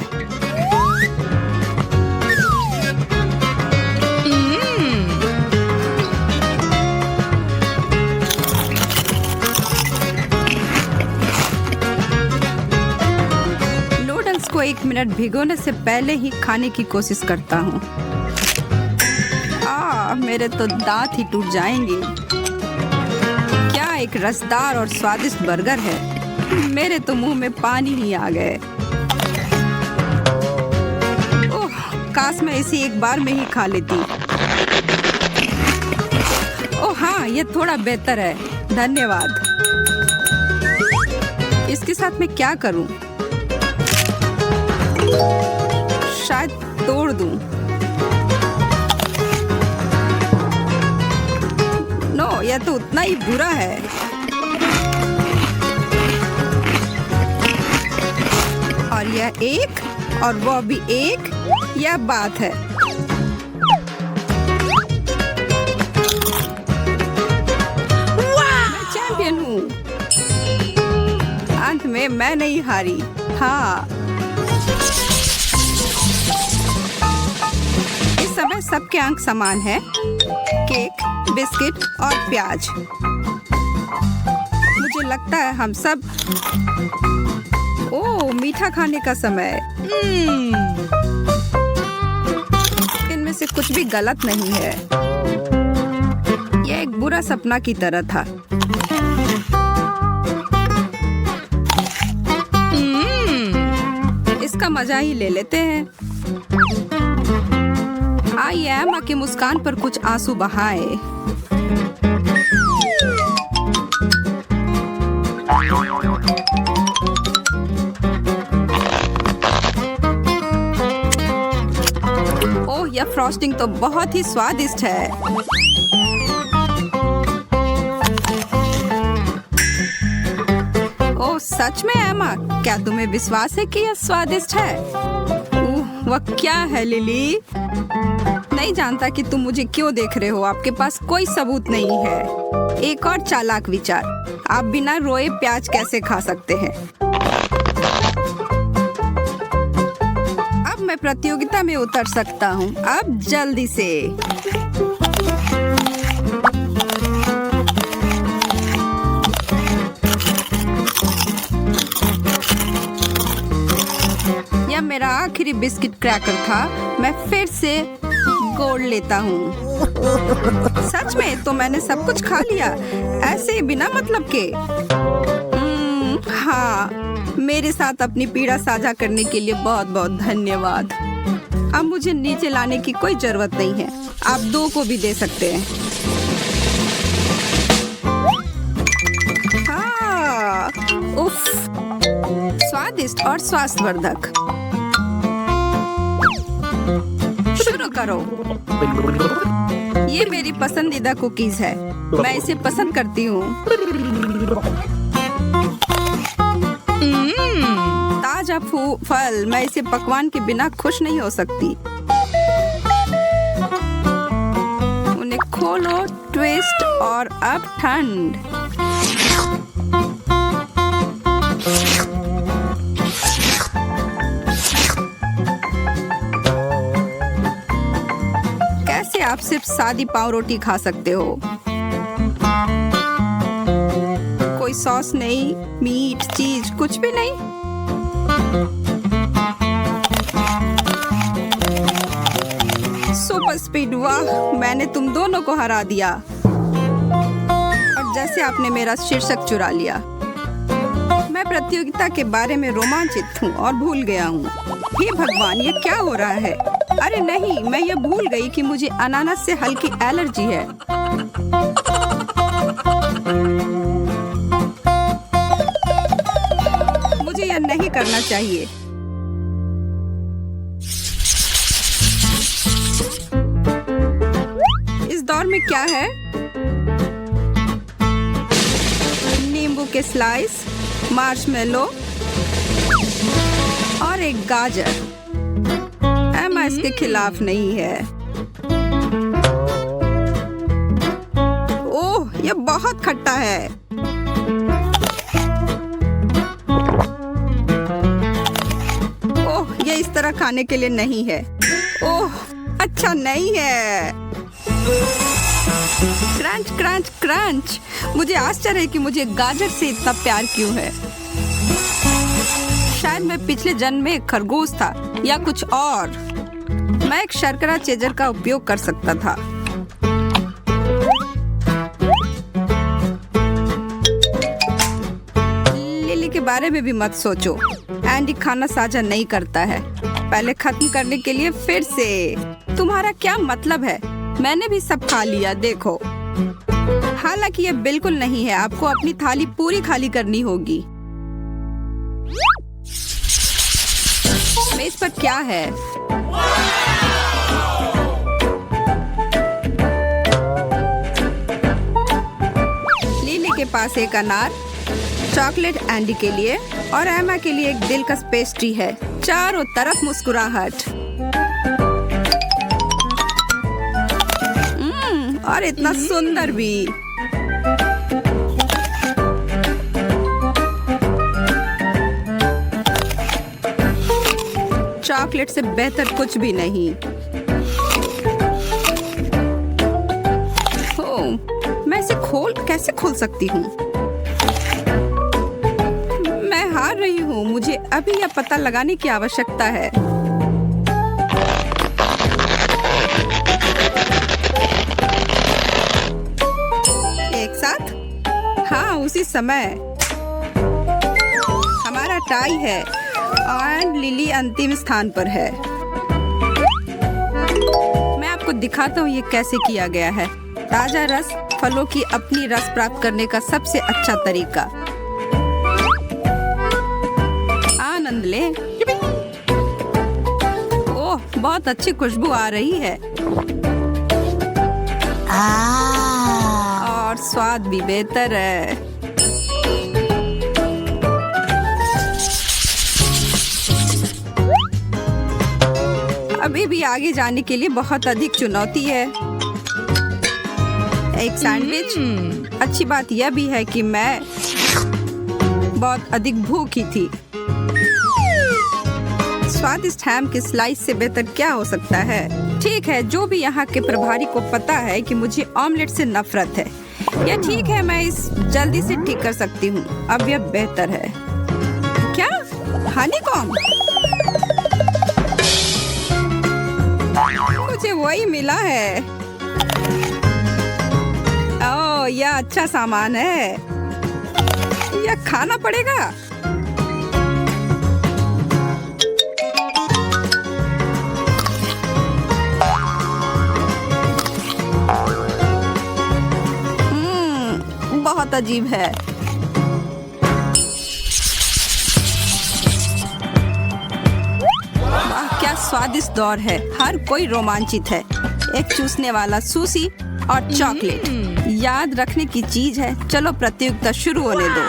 नूडल्स को 1 मिनट भिगोने से पहले ही खाने की कोशिश करता हूँ। मेरे तो दांत ही टूट जाएंगे। क्या एक रसदार और स्वादिष्ट बर्गर है। मेरे तो मुंह में पानी ही आ गए। ओह, काश मैं इसे एक बार में ही खा लेती। ओह हाँ, ये थोड़ा बेहतर है। धन्यवाद। इसके साथ मैं क्या करूं? शायद तोड़ दूं। नो, यह तो उतना ही बुरा है। और यह एक और वो भी एक, यह बात है। मैं चैंपियन हूँ। अंत में मैं नहीं हारी। हाँ, इस समय सबके अंक समान हैं। केक, बिस्किट और प्याज। मुझे लगता है हम सब। ओह, मीठा खाने का समय। इनमें से कुछ भी गलत नहीं है। यह एक बुरा सपना की तरह था। इसका मजा ही ले लेते हैं। आई एमा की मुस्कान पर कुछ आंसू बहाए। ओह, यह फ्रॉस्टिंग तो बहुत ही स्वादिष्ट है। ओह, सच में एमा, क्या तुम्हें विश्वास है कि यह स्वादिष्ट है? वह क्या है लिली? नहीं जानता कि तुम मुझे क्यों देख रहे हो। आपके पास कोई सबूत नहीं है। एक और चालाक विचार, आप बिना रोए प्याज कैसे खा सकते हैं? अब मैं प्रतियोगिता में उतर सकता हूँ। अब जल्दी से। यह मेरा आखिरी बिस्किट क्रैकर था। मैं फिर से गोल्ड लेता हूँ। सच में? तो मैंने सब कुछ खा लिया ऐसे ही बिना मतलब के। हाँ, मेरे साथ अपनी पीड़ा साझा करने के लिए बहुत बहुत धन्यवाद। अब मुझे नीचे लाने की कोई जरूरत नहीं है। आप 2 को भी दे सकते हैं। उफ, स्वादिष्ट और स्वास्थ्यवर्धक। शुरू करो। ये मेरी पसंदीदा कुकीज है। मैं इसे पसंद करती हूँ। ताजा फल, मैं इसे पकवान के बिना खुश नहीं हो सकती। उन्हें खोलो, ट्विस्ट और अब ठंड। कैसे आप सिर्फ सादी पाव रोटी खा सकते हो? कोई सॉस नहीं, मीट, चीज कुछ भी नहीं। सुपर स्पीड, वाह, मैंने तुम दोनों को हरा दिया। और जैसे आपने मेरा शीर्षक चुरा लिया। मैं प्रतियोगिता के बारे में रोमांचित हूँ और भूल गया हूँ। हे भगवान, ये क्या हो रहा है? अरे नहीं, मैं ये भूल गई कि मुझे अनानास से हल्की एलर्जी है। मुझे यह नहीं करना चाहिए। इस दौर में क्या है? नींबू के स्लाइस, मार्शमेलो और एक गाजर। एमा इसके खिलाफ नहीं है। ओह, यह बहुत खट्टा है। ओह, यह इस तरह खाने के लिए नहीं है। ओह, अच्छा नहीं है। Crunch crunch crunch. मुझे आश्चर्य है कि मुझे गाजर से इतना प्यार क्यों है। शायद मैं पिछले जन्म में एक खरगोश था या कुछ और। मैं एक शर्करा चेजर का उपयोग कर सकता था। लिली के बारे में भी मत सोचो। एंडी खाना साझा नहीं करता है। पहले खत्म करने के लिए फिर से। तुम्हारा क्या मतलब है? मैंने भी सब खा लिया, देखो। हालांकि ये बिल्कुल नहीं है। आपको अपनी थाली पूरी खाली करनी होगी। मेज पर क्या है? लिली के पास एक अनार, चॉकलेट एंडी के लिए और एमा के लिए एक दिलकश पेस्ट्री है। चारों तरफ मुस्कुराहट। और इतना सुंदर भी। चॉकलेट से बेहतर कुछ भी नहीं। ओह, मैं इसे कैसे खोल सकती हूँ? मैं हार रही हूँ। मुझे अभी यह पता लगाने की आवश्यकता है। एक साथ? हाँ, उसी समय। हमारा टाई है और लिली अंतिम स्थान पर है। मैं आपको दिखाता हूँ ये कैसे किया गया है। ताजा रस फलों की अपनी रस प्राप्त करने का सबसे अच्छा तरीका। आनंद ले। ओह, बहुत अच्छी खुशबू आ रही है। और स्वाद भी बेहतर है। अभी भी आगे जाने के लिए बहुत अधिक चुनौती है। एक सैंडविच। अच्छी बात यह भी है कि मैं बहुत अधिक भूखी थी। स्वादिष्ट हैम के स्लाइस से बेहतर क्या हो सकता है? ठीक है, जो भी यहाँ के प्रभारी को पता है कि मुझे ऑमलेट से नफरत है। यह ठीक है, मैं इस जल्दी से ठीक कर सकती हूँ। अब यह बेहतर है। क्या? हनीकॉम्ब? मुझे वही मिला है। ओह, यह अच्छा सामान है। यह खाना पड़ेगा। बहुत अजीब है। स्वादिष्ट दौर है। हर कोई रोमांचित है। एक चूसने वाला सूसी और चॉकलेट याद रखने की चीज है। चलो प्रतियोगिता शुरू होने दो।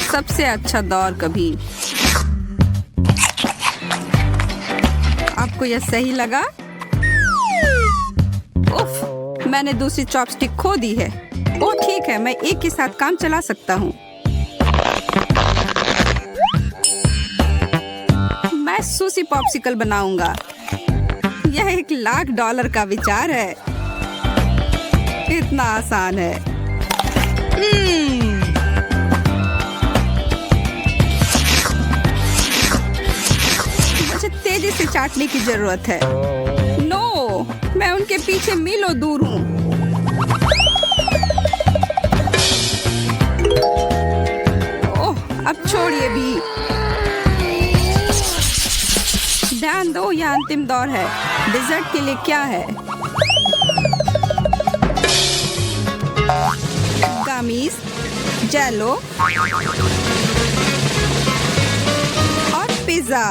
सबसे अच्छा दौर कभी। आपको यह सही लगा? उफ, मैंने दूसरी चॉपस्टिक खो दी है। ओ ठीक है, मैं एक के साथ काम चला सकता हूँ। मैं सूसी पॉप्सिकल बनाऊंगा। यह $1,00,000 का विचार है। इतना आसान है। मुझे तेजी से चाटने की जरूरत है। नो, मैं उनके पीछे मीलों दूर हूँ। ओह, अब छोड़िए भी। ध्यान दो, यह अंतिम दौर है। डिजर्ट के लिए क्या है? गमीज, जेलो और पिज्जा।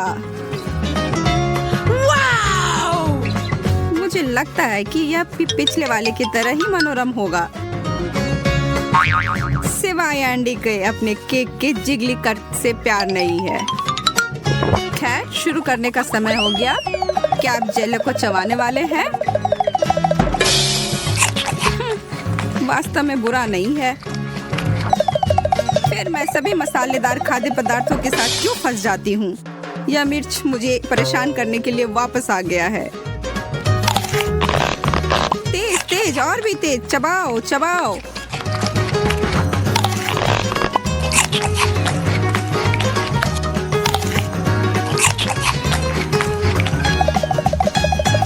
मुझे लगता है कि यह पिछले वाले की तरह ही मनोरम होगा, सिवाय एंडी के अपने केक के जिगली कट से प्यार नहीं है। खैर, शुरू करने का समय हो गया। क्या आप जेलो को चबाने वाले हैं? वास्तव में बुरा नहीं है। फिर मैं सभी मसालेदार खाद्य पदार्थों के साथ क्यों फंस जाती हूँ? यह मिर्च मुझे परेशान करने के लिए वापस आ गया है। तेज तेज, और भी तेज। चबाओ चबाओ।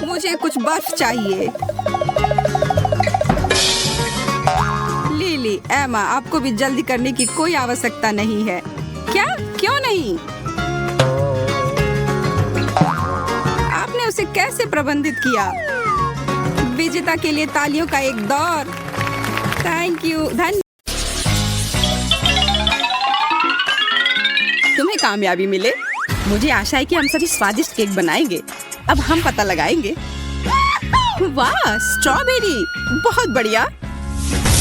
मुझे कुछ बर्फ चाहिए। लिली, एमा, आपको भी जल्दी करने की कोई आवश्यकता नहीं है। क्या? क्यों नहीं? आपने उसे कैसे प्रबंधित किया? विजेता के लिए तालियों का एक दौर। थैंक यू, धन्यवाद। तुम्हें कामयाबी मिले। मुझे आशा है कि हम सभी स्वादिष्ट केक बनाएंगे। अब हम पता लगाएंगे। वाह, स्ट्रॉबेरी, बहुत बढ़िया।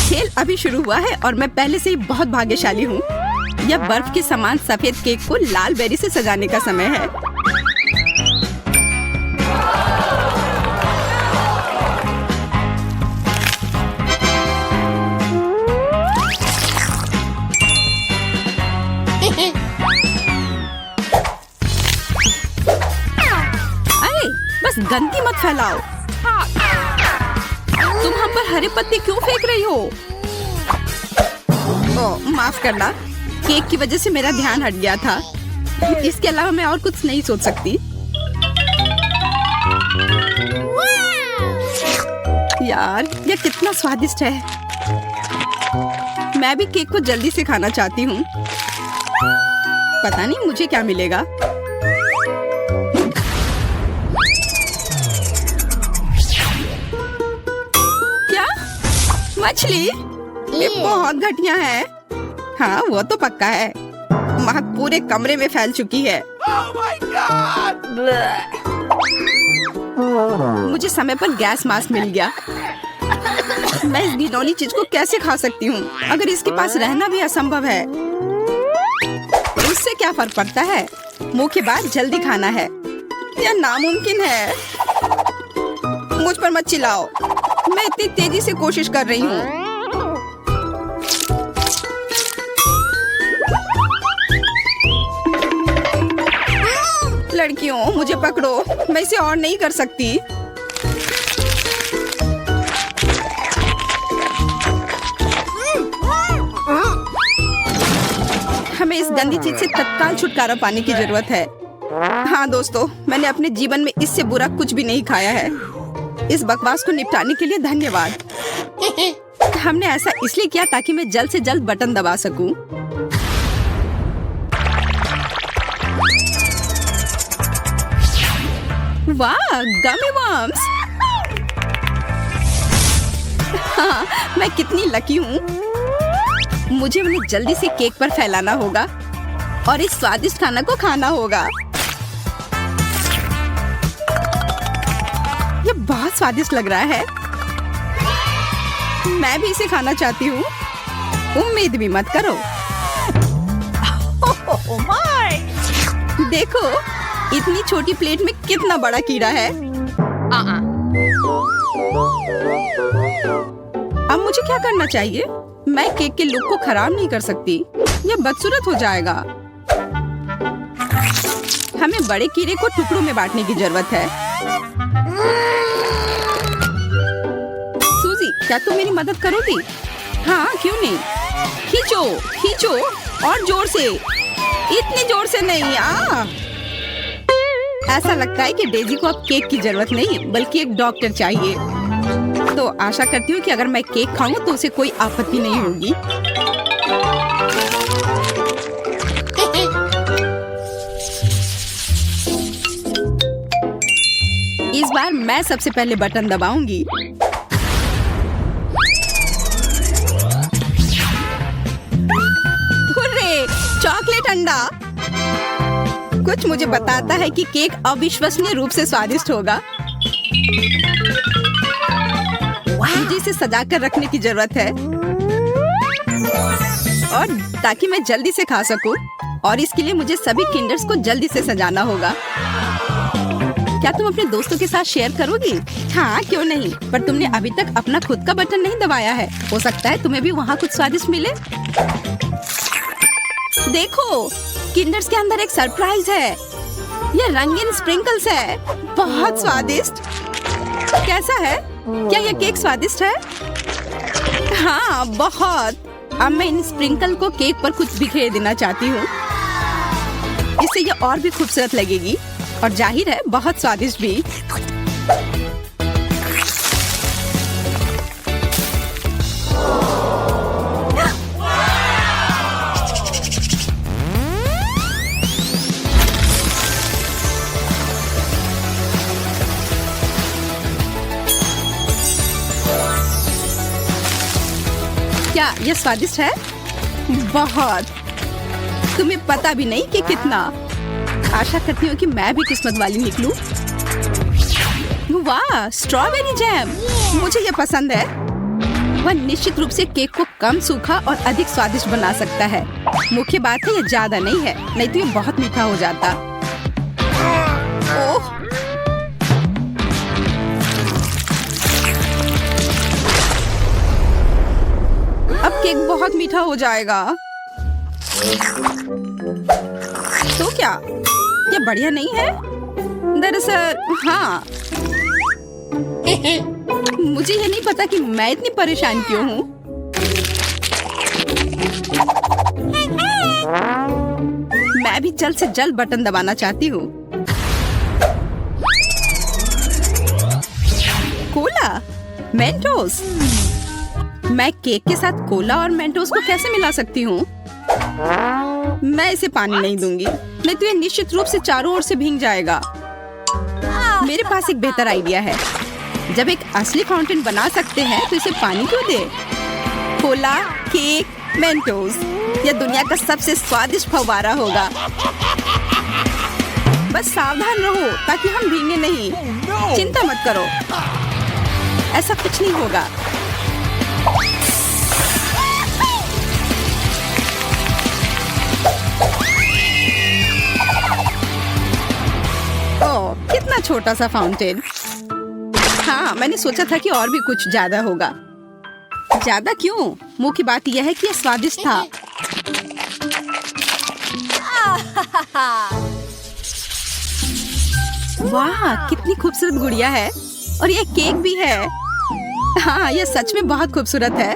खेल अभी शुरू हुआ है और मैं पहले से ही बहुत भाग्यशाली हूँ। यह बर्फ के समान सफेद केक को लाल बेरी से सजाने का समय है। अरे, बस गंदगी मत फैलाओ। तुम हम पर हरे पत्ते क्यों फेंक रही हो? ओह, माफ करना, केक की वजह से मेरा ध्यान हट गया था। इसके अलावा मैं और कुछ नहीं सोच सकती। यार, यह कितना स्वादिष्ट है। मैं भी केक को जल्दी से खाना चाहती हूँ। पता नहीं मुझे क्या मिलेगा। मछली? ये बहुत घटिया है। हाँ, वो तो पक्का है। महक पूरे कमरे में फैल चुकी है। मुझे समय पर गैस मास्क मिल गया। मैं इस घिनौनी चीज को कैसे खा सकती हूँ? अगर इसके पास रहना भी असंभव है, उससे क्या फर्क पड़ता है? मुंह के बाद जल्दी खाना है। यह नामुमकिन है। मुझ पर मत चिल्लाओ। मैं इतनी तेजी से कोशिश कर रही हूँ। लड़कियों, मुझे पकड़ो। मैं इसे और नहीं कर सकती। हमें इस गंदी चीज से तत्काल छुटकारा पाने की जरूरत है। हाँ दोस्तों, मैंने अपने जीवन में इससे बुरा कुछ भी नहीं खाया है। इस बकवास को निपटाने के लिए धन्यवाद। हमने ऐसा इसलिए किया ताकि मैं जल्द से जल्द बटन दबा सकूं। वाह, गमी वर्म्स। हाँ, मैं कितनी लकी हूँ। मुझे उन्हें जल्दी से केक पर फैलाना होगा और इस स्वादिष्ट खाना को खाना होगा। ये बहुत स्वादिष्ट लग रहा है। मैं भी इसे खाना चाहती हूँ। उम्मीद भी मत करो। देखो, इतनी छोटी प्लेट में कितना बड़ा कीड़ा है। अब मुझे क्या करना चाहिए? मैं केक के लुक को खराब नहीं कर सकती, यह बदसूरत हो जाएगा। हमें बड़े कीड़े को टुकड़ों में बांटने की जरूरत है। सूजी, क्या तुम मेरी मदद करोगी? हाँ, क्यों नहीं। खींचो, खींचो और जोर से। इतने जोर से नहीं। ऐसा लगता है कि डेजी को अब केक की जरूरत नहीं बल्कि एक डॉक्टर चाहिए। तो आशा करती हूँ कि अगर मैं केक खाऊं तो उसे कोई आपत्ति नहीं होगी। इस बार मैं सबसे पहले बटन दबाऊंगी। हुर्रे, चॉकलेट अंडा। कुछ मुझे बताता है कि केक अविश्वसनीय रूप से स्वादिष्ट होगा। मुझे इसे सजा कर रखने की जरूरत है और ताकि मैं जल्दी से खा सकूं, और इसके लिए मुझे सभी किंडर्स को जल्दी से सजाना होगा। क्या तुम अपने दोस्तों के साथ शेयर करोगी? हाँ, क्यों नहीं। पर तुमने अभी तक अपना खुद का बटन नहीं दबाया है। हो सकता है तुम्हें भी वहाँ कुछ स्वादिष्ट मिले। देखो, किंडर्स के अंदर एक सरप्राइज है। ये रंगीन स्प्रिंकल्स है। बहुत स्वादिष्ट। कैसा है? क्या यह केक स्वादिष्ट है? हाँ, बहुत। अब मैं इन स्प्रिंकल को केक पर कुछ बिखेर देना चाहती हूँ। इससे यह और भी खूबसूरत लगेगी और जाहिर है बहुत स्वादिष्ट भी। क्या यह स्वादिष्ट है? बहुत। तुम्हें पता भी नहीं कि कितना। आशा करती हूँ कि मैं भी किस्मत वाली निकलूं। वाह, स्ट्रॉबेरी जैम। मुझे यह पसंद है। वह निश्चित रूप से केक को कम सूखा और अधिक स्वादिष्ट बना सकता है। मुख्य बात है, यह ज्यादा नहीं है, नहीं तो यह बहुत मीठा हो जाता। ओह, अब केक बहुत मीठा हो जाएगा। तो क्या ये बढ़िया नहीं है? दरअसल हाँ। मुझे ये नहीं पता कि मैं इतनी परेशान क्यों हूँ। मैं भी जल्द से जल्द बटन दबाना चाहती हूँ। Cola, Mentos. मैं केक के साथ कोला और मेंटोस को कैसे मिला सकती हूँ? मैं इसे पानी नहीं दूंगी, नहीं तो ये निश्चित रूप से चारों ओर से भीग जाएगा। मेरे पास एक बेहतर आइडिया है। जब एक असली फाउंटेन बना सकते हैं तो इसे पानी क्यों दे? कोला, केक, मेंटोस, यह दुनिया का सबसे स्वादिष्ट फव्वारा होगा। बस सावधान रहो ताकि हम भीगे नहीं। चिंता मत करो, ऐसा कुछ नहीं होगा। ओह, कितना छोटा सा फाउंटेन। हाँ, मैंने सोचा था कि और भी कुछ ज्यादा होगा। ज्यादा क्यों? मुख्य बात यह है कि यह स्वादिष्ट था। वाह, कितनी खूबसूरत गुड़िया है और ये केक भी है। हाँ, यह सच में बहुत खूबसूरत है।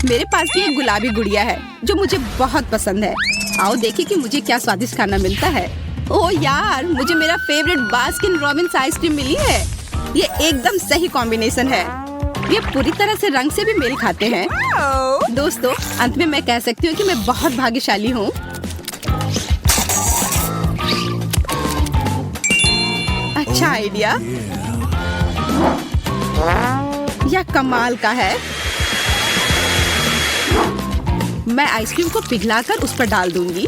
मेरे पास भी एक गुलाबी गुड़िया है जो मुझे बहुत पसंद है। आओ देखें कि मुझे क्या स्वादिष्ट खाना मिलता है। ओह यार, मुझे मेरा फेवरेट बास्किन रॉबिन्स आइसक्रीम मिली है। ये एकदम सही कॉम्बिनेशन है। ये पूरी तरह से रंग से भी मेल खाते हैं। दोस्तों, अंत में मैं कह सकती हूँ कि मैं बहुत भाग्यशाली हूँ। अच्छा आइडिया। यह क्या कमाल का है। मैं आइसक्रीम को पिघलाकर उस पर डाल दूंगी।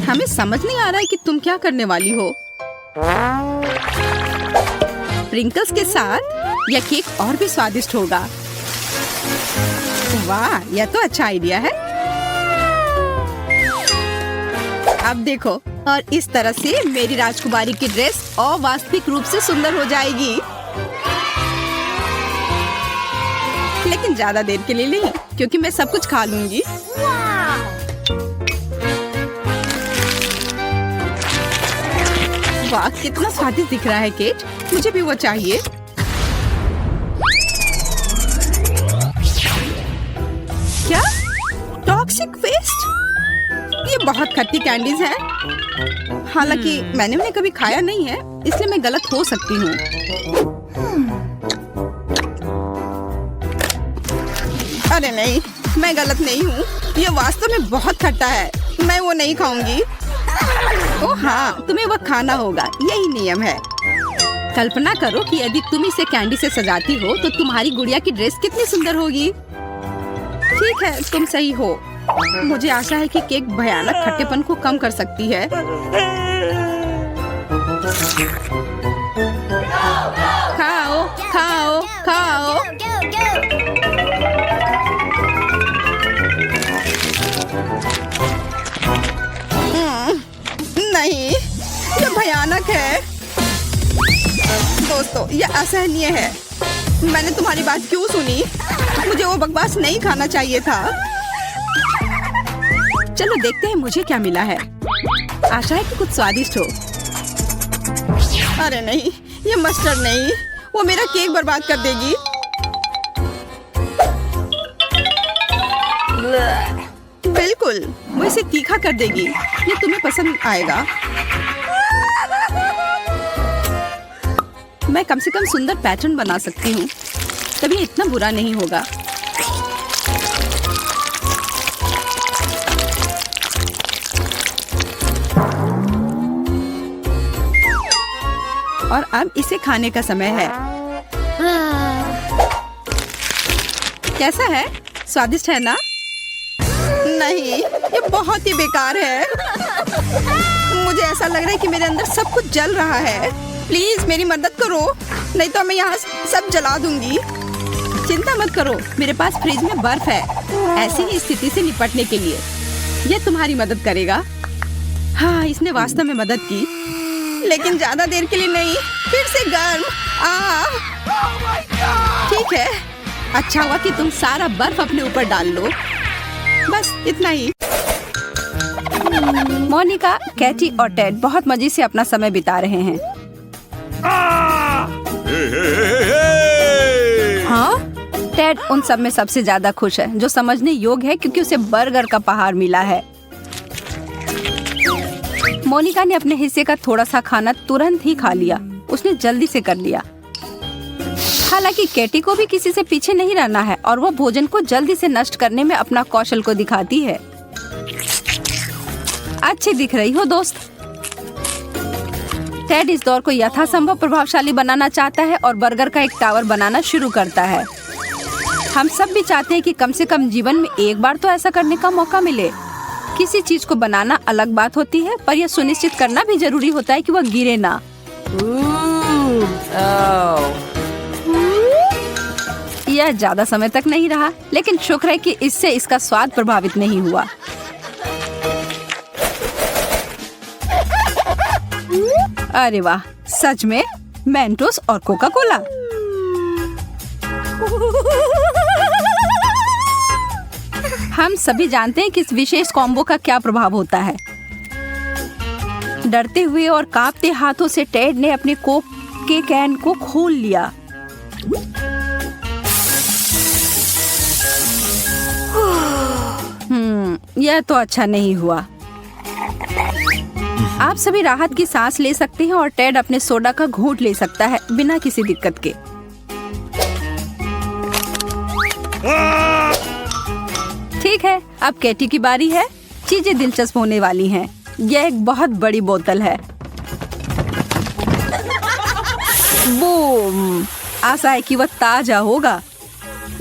हमें समझ नहीं आ रहा है कि तुम क्या करने वाली हो। स्प्रिंकल्स के साथ यह केक और भी स्वादिष्ट होगा। वाह, यह तो अच्छा आइडिया है। अब देखो, और इस तरह से मेरी राजकुमारी की ड्रेस अवास्तविक रूप से सुंदर हो जाएगी। लेकिन ज्यादा देर के लिए नहीं, क्योंकि मैं सब कुछ खा लूंगी। वाह, कितना स्वादिष्ट दिख रहा है केक। मुझे भी वो चाहिए। क्या टॉक्सिक वेस्ट? ये बहुत खट्टी कैंडीज हैं। हालांकि मैंने उन्हें कभी खाया नहीं है, इसलिए मैं गलत हो सकती हूँ। अरे नहीं, मैं गलत नहीं हूँ। ये वास्तव में बहुत खट्टा है। मैं वो नहीं खाऊंगी। ओह हाँ, तुम्हें वो खाना होगा, यही नियम है। कल्पना करो कि यदि तुम इसे कैंडी से सजाती हो तो तुम्हारी गुड़िया की ड्रेस कितनी सुंदर होगी। ठीक है, तुम सही हो। मुझे आशा है कि केक भयानक खट्टेपन को कम कर सकती है। खाओ, खाओ, खाओ। नहीं, ये भयानक है। दोस्तों, ये असहनीय है। मैंने तुम्हारी बात क्यों सुनी? मुझे वो बकवास नहीं खाना चाहिए था। चलो देखते हैं मुझे क्या मिला है। आशा है कि कुछ स्वादिष्ट हो। अरे नहीं, ये मस्टर्ड नहीं, वो मेरा केक बर्बाद कर देगी। बिल्कुल, वो इसे तीखा कर देगी। ये तुम्हें पसंद आएगा। मैं कम से कम सुंदर पैटर्न बना सकती हूँ, तभी इतना बुरा नहीं होगा। और अब इसे खाने का समय है। कैसा है? स्वादिष्ट है ना? नहीं, ये बहुत ही बेकार है। मुझे ऐसा लग रहा है कि मेरे अंदर सब कुछ जल रहा है। प्लीज मेरी मदद करो, नहीं तो मैं यहाँ सब जला दूंगी। चिंता मत करो, मेरे पास फ्रिज में बर्फ है। ऐसी ही स्थिति से निपटने के लिए यह तुम्हारी मदद करेगा। हाँ, इसने वास्तव में मदद की, लेकिन ज्यादा देर के लिए नहीं। फिर से गर्म। ठीक है, अच्छा हुआ कि तुम सारा बर्फ अपने ऊपर डाल लो। बस इतना ही। मोनिका, कैटी और टेड बहुत मजे से अपना समय बिता रहे हैं। हाँ, टेड उन सब में सबसे ज्यादा खुश है, जो समझने योग्य है क्योंकि उसे बर्गर का पहाड़ मिला है। मोनिका ने अपने हिस्से का थोड़ा सा खाना तुरंत ही खा लिया। उसने जल्दी से कर लिया। हालांकि कैटी को भी किसी से पीछे नहीं रहना है और वो भोजन को जल्दी से नष्ट करने में अपना कौशल को दिखाती है। अच्छी दिख रही हो दोस्त। टेड इस दौर को यथासंभव प्रभावशाली बनाना चाहता है और बर्गर का एक टावर बनाना शुरू करता है। हम सब भी चाहते हैं कि कम से कम जीवन में एक बार तो ऐसा करने का मौका मिले। किसी चीज को बनाना अलग बात होती है, पर यह सुनिश्चित करना भी जरूरी होता है कि वह गिरे ना। यह ज्यादा समय तक नहीं रहा, लेकिन शुक्र है कि इससे इसका स्वाद प्रभावित नहीं हुआ। अरे वाह, सच में मेंटोस और कोका कोला। हम सभी जानते हैं कि इस विशेष कॉम्बो का क्या प्रभाव होता है। डरते हुए और कांपते हाथों से टेड ने अपने कोक के कैन को खोल लिया। यह तो अच्छा नहीं हुआ। आप सभी राहत की सांस ले सकते हैं और टेड अपने सोडा का घूंट ले सकता है बिना किसी दिक्कत के। ठीक है, अब कैटी की बारी है। चीजें दिलचस्प होने वाली हैं। यह एक बहुत बड़ी बोतल है। बूम! आशा है कि वह ताजा होगा।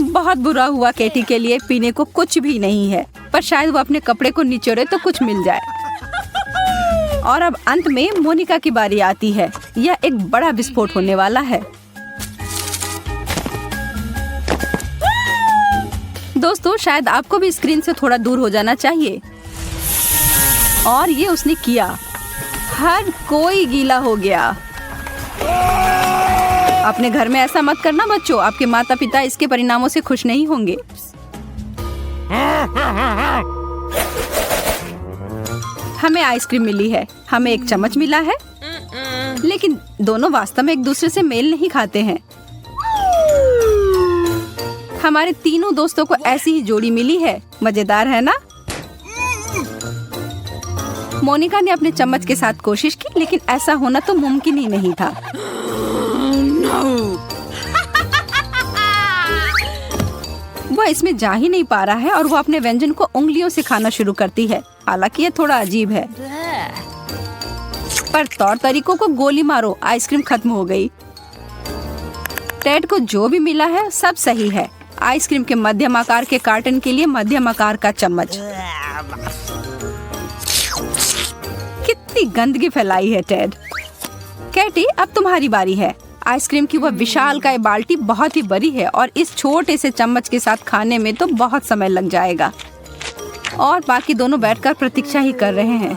बहुत बुरा हुआ केटी के लिए पीने को कुछ भी नहीं है, पर शायद वो अपने कपड़े को निचोड़े तो कुछ मिल जाए। और अब अंत में मोनिका की बारी आती है। यह एक बड़ा विस्फोट होने वाला है। दोस्तों, शायद आपको भी स्क्रीन से थोड़ा दूर हो जाना चाहिए। और ये उसने किया। हर कोई गीला हो गया। अपने घर में ऐसा मत करना बच्चों, आपके माता पिता इसके परिणामों से खुश नहीं होंगे। हमें आइसक्रीम मिली है, हमें एक चम्मच मिला है, लेकिन दोनों वास्तव में एक दूसरे से मेल नहीं खाते हैं। हमारे तीनों दोस्तों को ऐसी ही जोड़ी मिली है। मजेदार है ना? मोनिका ने अपने चम्मच के साथ कोशिश की, लेकिन ऐसा होना तो मुमकिन ही नहीं था। वह इसमें जा ही नहीं पा रहा है और वो अपने व्यंजन को उंगलियों से खाना शुरू करती है। हालांकि यह थोड़ा अजीब है, पर तौर तरीकों को गोली मारो, आइसक्रीम खत्म हो गई। टेड को जो भी मिला है सब सही है। आइसक्रीम के मध्यम आकार के कार्टन के लिए मध्यम आकार का चम्मच। कितनी गंदगी फैलाई है टेड। कैटी, अब तुम्हारी बारी है। आइसक्रीम की वह विशालकाय बाल्टी बहुत ही बड़ी है और इस छोटे से चम्मच के साथ खाने में तो बहुत समय लग जाएगा। और बाकी दोनों बैठकर प्रतीक्षा ही कर रहे हैं।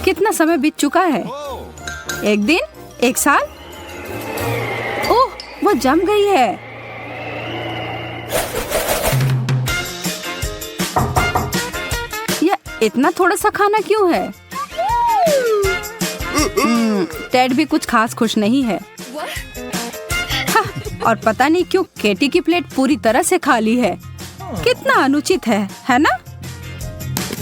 कितना समय बीत चुका है? एक दिन? एक साल? ओह, वो जम गई है। यह इतना थोड़ा सा खाना क्यों है? टेड भी कुछ खास खुश नहीं है। हाँ, और पता नहीं क्यों केटी की प्लेट पूरी तरह से खाली है। कितना अनुचित है ना?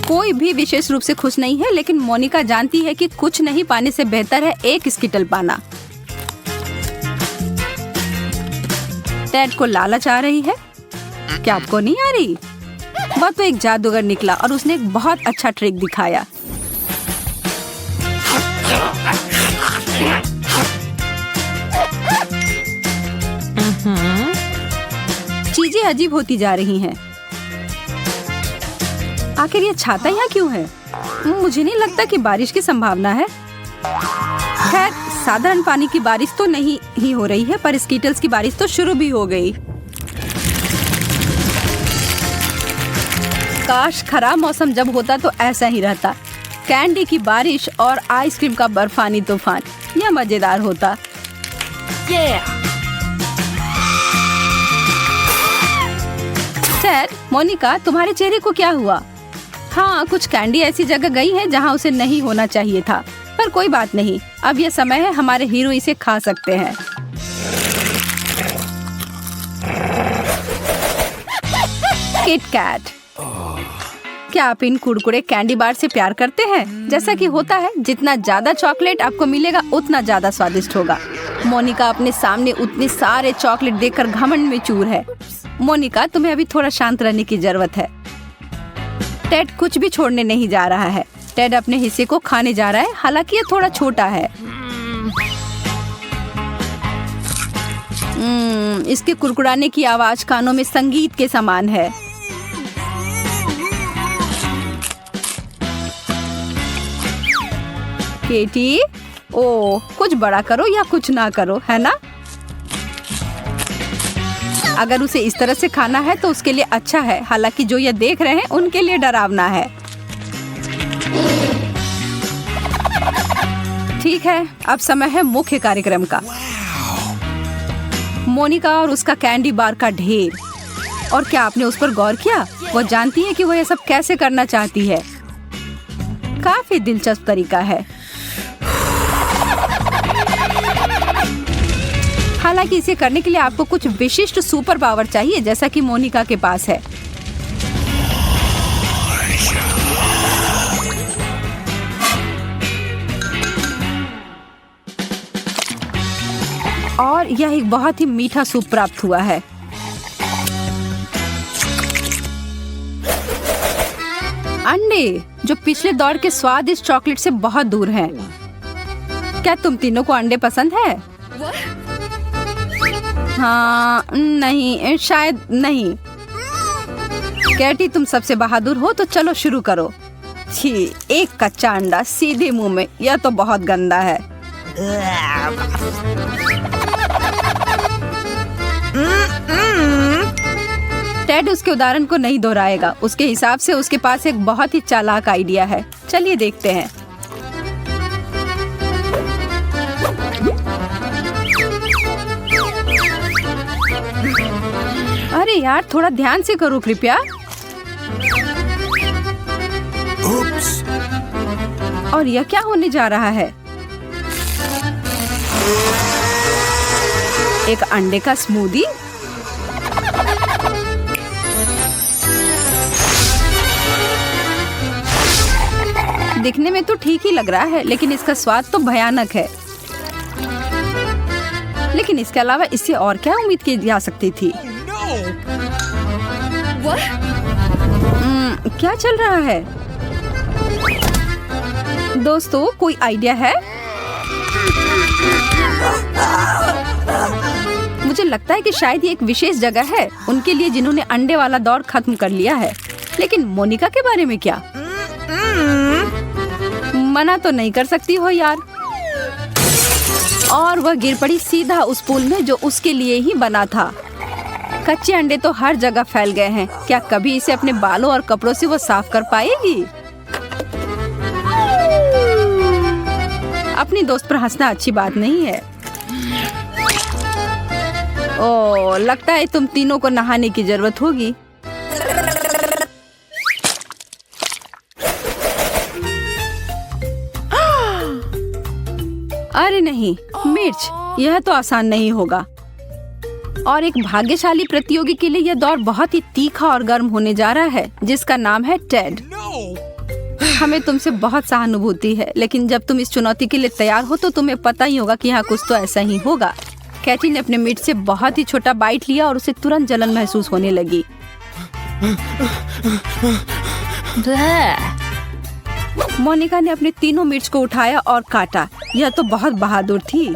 कोई भी विशेष रूप से खुश नहीं है, लेकिन मोनिका जानती है कि कुछ नहीं पाने से बेहतर है एक स्किटल पाना। टेड को लालच आ रही है। क्या आपको नहीं आ रही? वह तो एक जादूगर निकला और उसने एक बहुत अच्छा ट्रिक दिखाया। चीजें अजीब होती जा रही हैं। आखिर ये छाता यहाँ क्यों है? मुझे नहीं लगता कि बारिश की संभावना है। खैर, साधारण पानी की बारिश तो नहीं ही हो रही है, पर स्कीटल्स की बारिश तो शुरू भी हो गई। काश खराब मौसम जब होता तो ऐसा ही रहता। कैंडी की बारिश और आइसक्रीम का बर्फानी तूफान, यह मजेदार होता। टेड, मोनिका, तुम्हारे चेहरे को क्या हुआ? हाँ, कुछ कैंडी ऐसी जगह गई है जहाँ उसे नहीं होना चाहिए था, पर कोई बात नहीं। अब यह समय है, हमारे हीरो इसे खा सकते हैं। KitKat. क्या आप इन कुरकुरे कैंडी बार से प्यार करते हैं? जैसा कि होता है, जितना ज्यादा चॉकलेट आपको मिलेगा उतना ज्यादा स्वादिष्ट होगा। मोनिका अपने सामने उतने सारे चॉकलेट देखकर घमंड में चूर है। मोनिका, तुम्हें अभी थोड़ा शांत रहने की जरूरत है। टेड कुछ भी छोड़ने नहीं जा रहा है। टेड अपने हिस्से को खाने जा रहा है, हालांकि ये थोड़ा छोटा है। इसके कुरकुराने की आवाज कानों में संगीत के समान है। केटी, ओ, कुछ बड़ा करो या कुछ ना करो, है ना? अगर उसे इस तरह से खाना है तो उसके लिए अच्छा है, हालांकि जो ये देख रहे हैं उनके लिए डरावना है। ठीक है, अब समय है मुख्य कार्यक्रम का। मोनिका और उसका कैंडी बार का ढेर। और क्या आपने उस पर गौर किया? वो जानती है कि वो ये सब कैसे करना चाहती है। काफी दिलचस्प तरीका है। हालांकि इसे करने के लिए आपको कुछ विशिष्ट सुपर पावर चाहिए, जैसा कि मोनिका के पास है। और यह एक बहुत ही मीठा सूप प्राप्त हुआ है। अंडे, जो पिछले दौर के स्वादिष्ट चॉकलेट से बहुत दूर हैं। क्या तुम तीनों को अंडे पसंद है? हाँ, नहीं, शायद नहीं। कैटी, तुम सबसे बहादुर हो, तो चलो शुरू करो। छी, एक कच्चा अंडा सीधे मुंह में, यह तो बहुत गंदा है। टेड उसके उदाहरण को नहीं दोहराएगा। उसके हिसाब से उसके पास एक बहुत ही चालाक आइडिया है। चलिए देखते हैं। अरे यार, थोड़ा ध्यान से करो कृपया। और यह क्या होने जा रहा है? एक अंडे का स्मूदी? दिखने में तो ठीक ही लग रहा है, लेकिन इसका स्वाद तो भयानक है। लेकिन इसके अलावा इससे और क्या उम्मीद की जा सकती थी? क्या चल रहा है? दोस्तों, कोई आइडिया है? मुझे लगता है कि शायद ये एक विशेष जगह है उनके लिए जिन्होंने अंडे वाला दौर खत्म कर लिया है। लेकिन मोनिका के बारे में क्या? मना तो नहीं कर सकती हो यार। और वह गिर पड़ी सीधा उस पूल में जो उसके लिए ही बना था। कच्चे अंडे तो हर जगह फैल गए हैं। क्या कभी इसे अपने बालों और कपड़ों से वो साफ कर पाएगी? अपनी दोस्त पर हंसना अच्छी बात नहीं है। ओह, लगता है तुम तीनों को नहाने की जरूरत होगी। अरे नहीं, मिर्च, यह तो आसान नहीं होगा। और एक भाग्यशाली प्रतियोगी के लिए यह दौर बहुत ही तीखा और गर्म होने जा रहा है, जिसका नाम है टेड। हमें तुमसे बहुत सहानुभूति है, लेकिन जब तुम इस चुनौती के लिए तैयार हो तो तुम्हें पता ही होगा कि यहाँ कुछ तो ऐसा ही होगा। कैटी ने अपने मीट से बहुत ही छोटा बाइट लिया और उसे तुरंत जलन महसूस होने लगी। मोनिका ने अपने तीनों मिर्च को उठाया और काटा। यह तो बहुत बहादुर थी।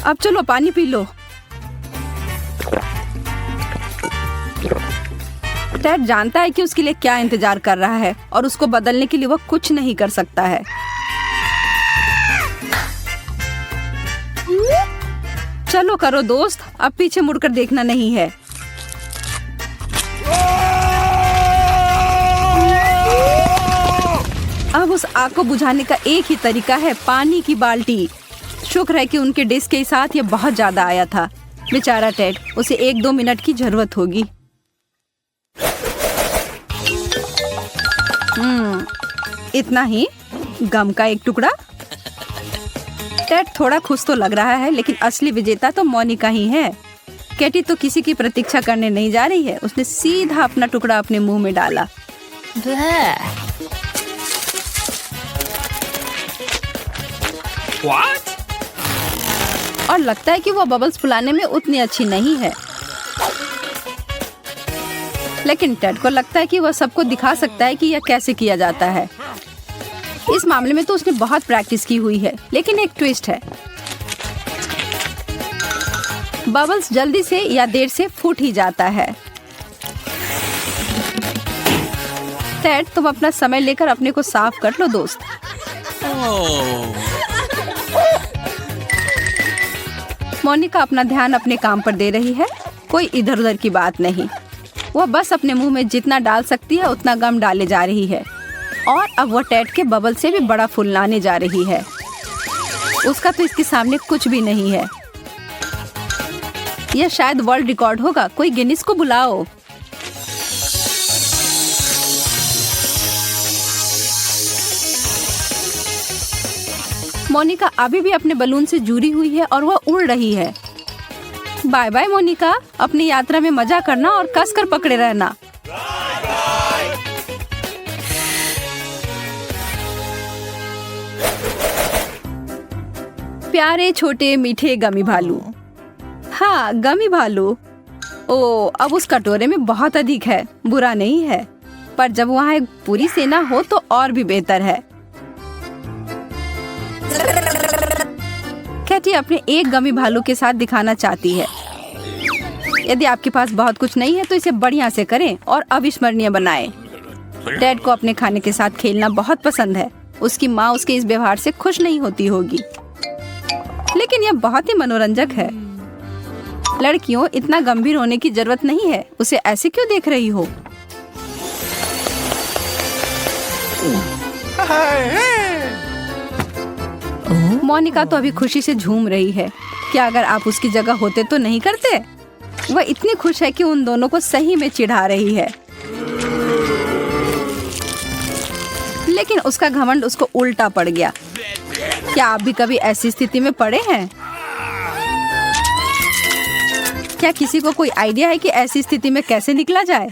अब चलो पानी पी लो। टेड जानता है कि उसके लिए क्या इंतजार कर रहा है और उसको बदलने के लिए वह कुछ नहीं कर सकता है। चलो करो दोस्त, अब पीछे मुड़कर देखना नहीं है। अब उस आग को बुझाने का एक ही तरीका है, पानी की बाल्टी। शुक्र है कि उनके डिश के साथ ये बहुत ज्यादा आया था। बेचारा टेड, उसे 1-2 मिनट की जरूरत होगी। इतना ही? गम का एक टुकड़ा? टेड थोड़ा खुश तो लग रहा है, लेकिन असली विजेता तो मोनिका ही है। कैटी तो किसी की प्रतीक्षा करने नहीं जा रही है। उसने सीधा अपना टुकड़ा अपने मुंह में डाला। What? और लगता है कि वो बबल्स फुलाने में उतनी अच्छी नहीं है। लेकिन टेड को लगता है कि वह सबको दिखा सकता है कि यह कैसे किया जाता है। इस मामले में तो उसने बहुत प्रैक्टिस की हुई है, लेकिन एक ट्विस्ट है। बबल्स जल्दी से या देर से फूट ही जाता है। टेड, तुम अपना समय लेकर अपने को साफ कर लो दोस्त। मोनिका अपना ध्यान अपने काम पर दे रही है, कोई इधर उधर की बात नहीं। वह बस अपने मुंह में जितना डाल सकती है उतना गम डाले जा रही है। और अब वह टेड के बबल से भी बड़ा फुलाने जा रही है। उसका तो इसके सामने कुछ भी नहीं है। यह शायद वर्ल्ड रिकॉर्ड होगा। कोई गिनीज को बुलाओ। मोनिका अभी भी अपने बलून से जुड़ी हुई है और वह उड़ रही है। बाय बाय मोनिका, अपनी यात्रा में मजा करना और कसकर पकड़े रहना। प्यारे छोटे मीठे गमी भालू। हाँ, गमी भालू। ओ, अब उस कटोरे में बहुत अधिक है, बुरा नहीं है, पर जब वहाँ एक पूरी सेना हो तो और भी बेहतर है। कैटी अपने एक गमी भालू के साथ दिखाना चाहती है। यदि आपके पास बहुत कुछ नहीं है तो इसे बढ़िया से करें और अविस्मरणीय बनाएं। डैड को अपने खाने के साथ खेलना बहुत पसंद है। उसकी माँ उसके इस व्यवहार से खुश नहीं होती होगी, लेकिन यह बहुत ही मनोरंजक है। लड़कियों, इतना गंभीर होने की जरूरत नहीं है। उसे ऐसे क्यों देख रही हो? मोनिका तो अभी खुशी से झूम रही है। क्या अगर आप उसकी जगह होते तो नहीं करते? वह इतनी खुश है कि उन दोनों को सही में चिढ़ा रही है, लेकिन उसका घमंड उसको उल्टा पड़ गया। क्या आप भी कभी ऐसी स्थिति में पड़े हैं? क्या किसी को कोई आइडिया है कि ऐसी स्थिति में कैसे निकला जाए?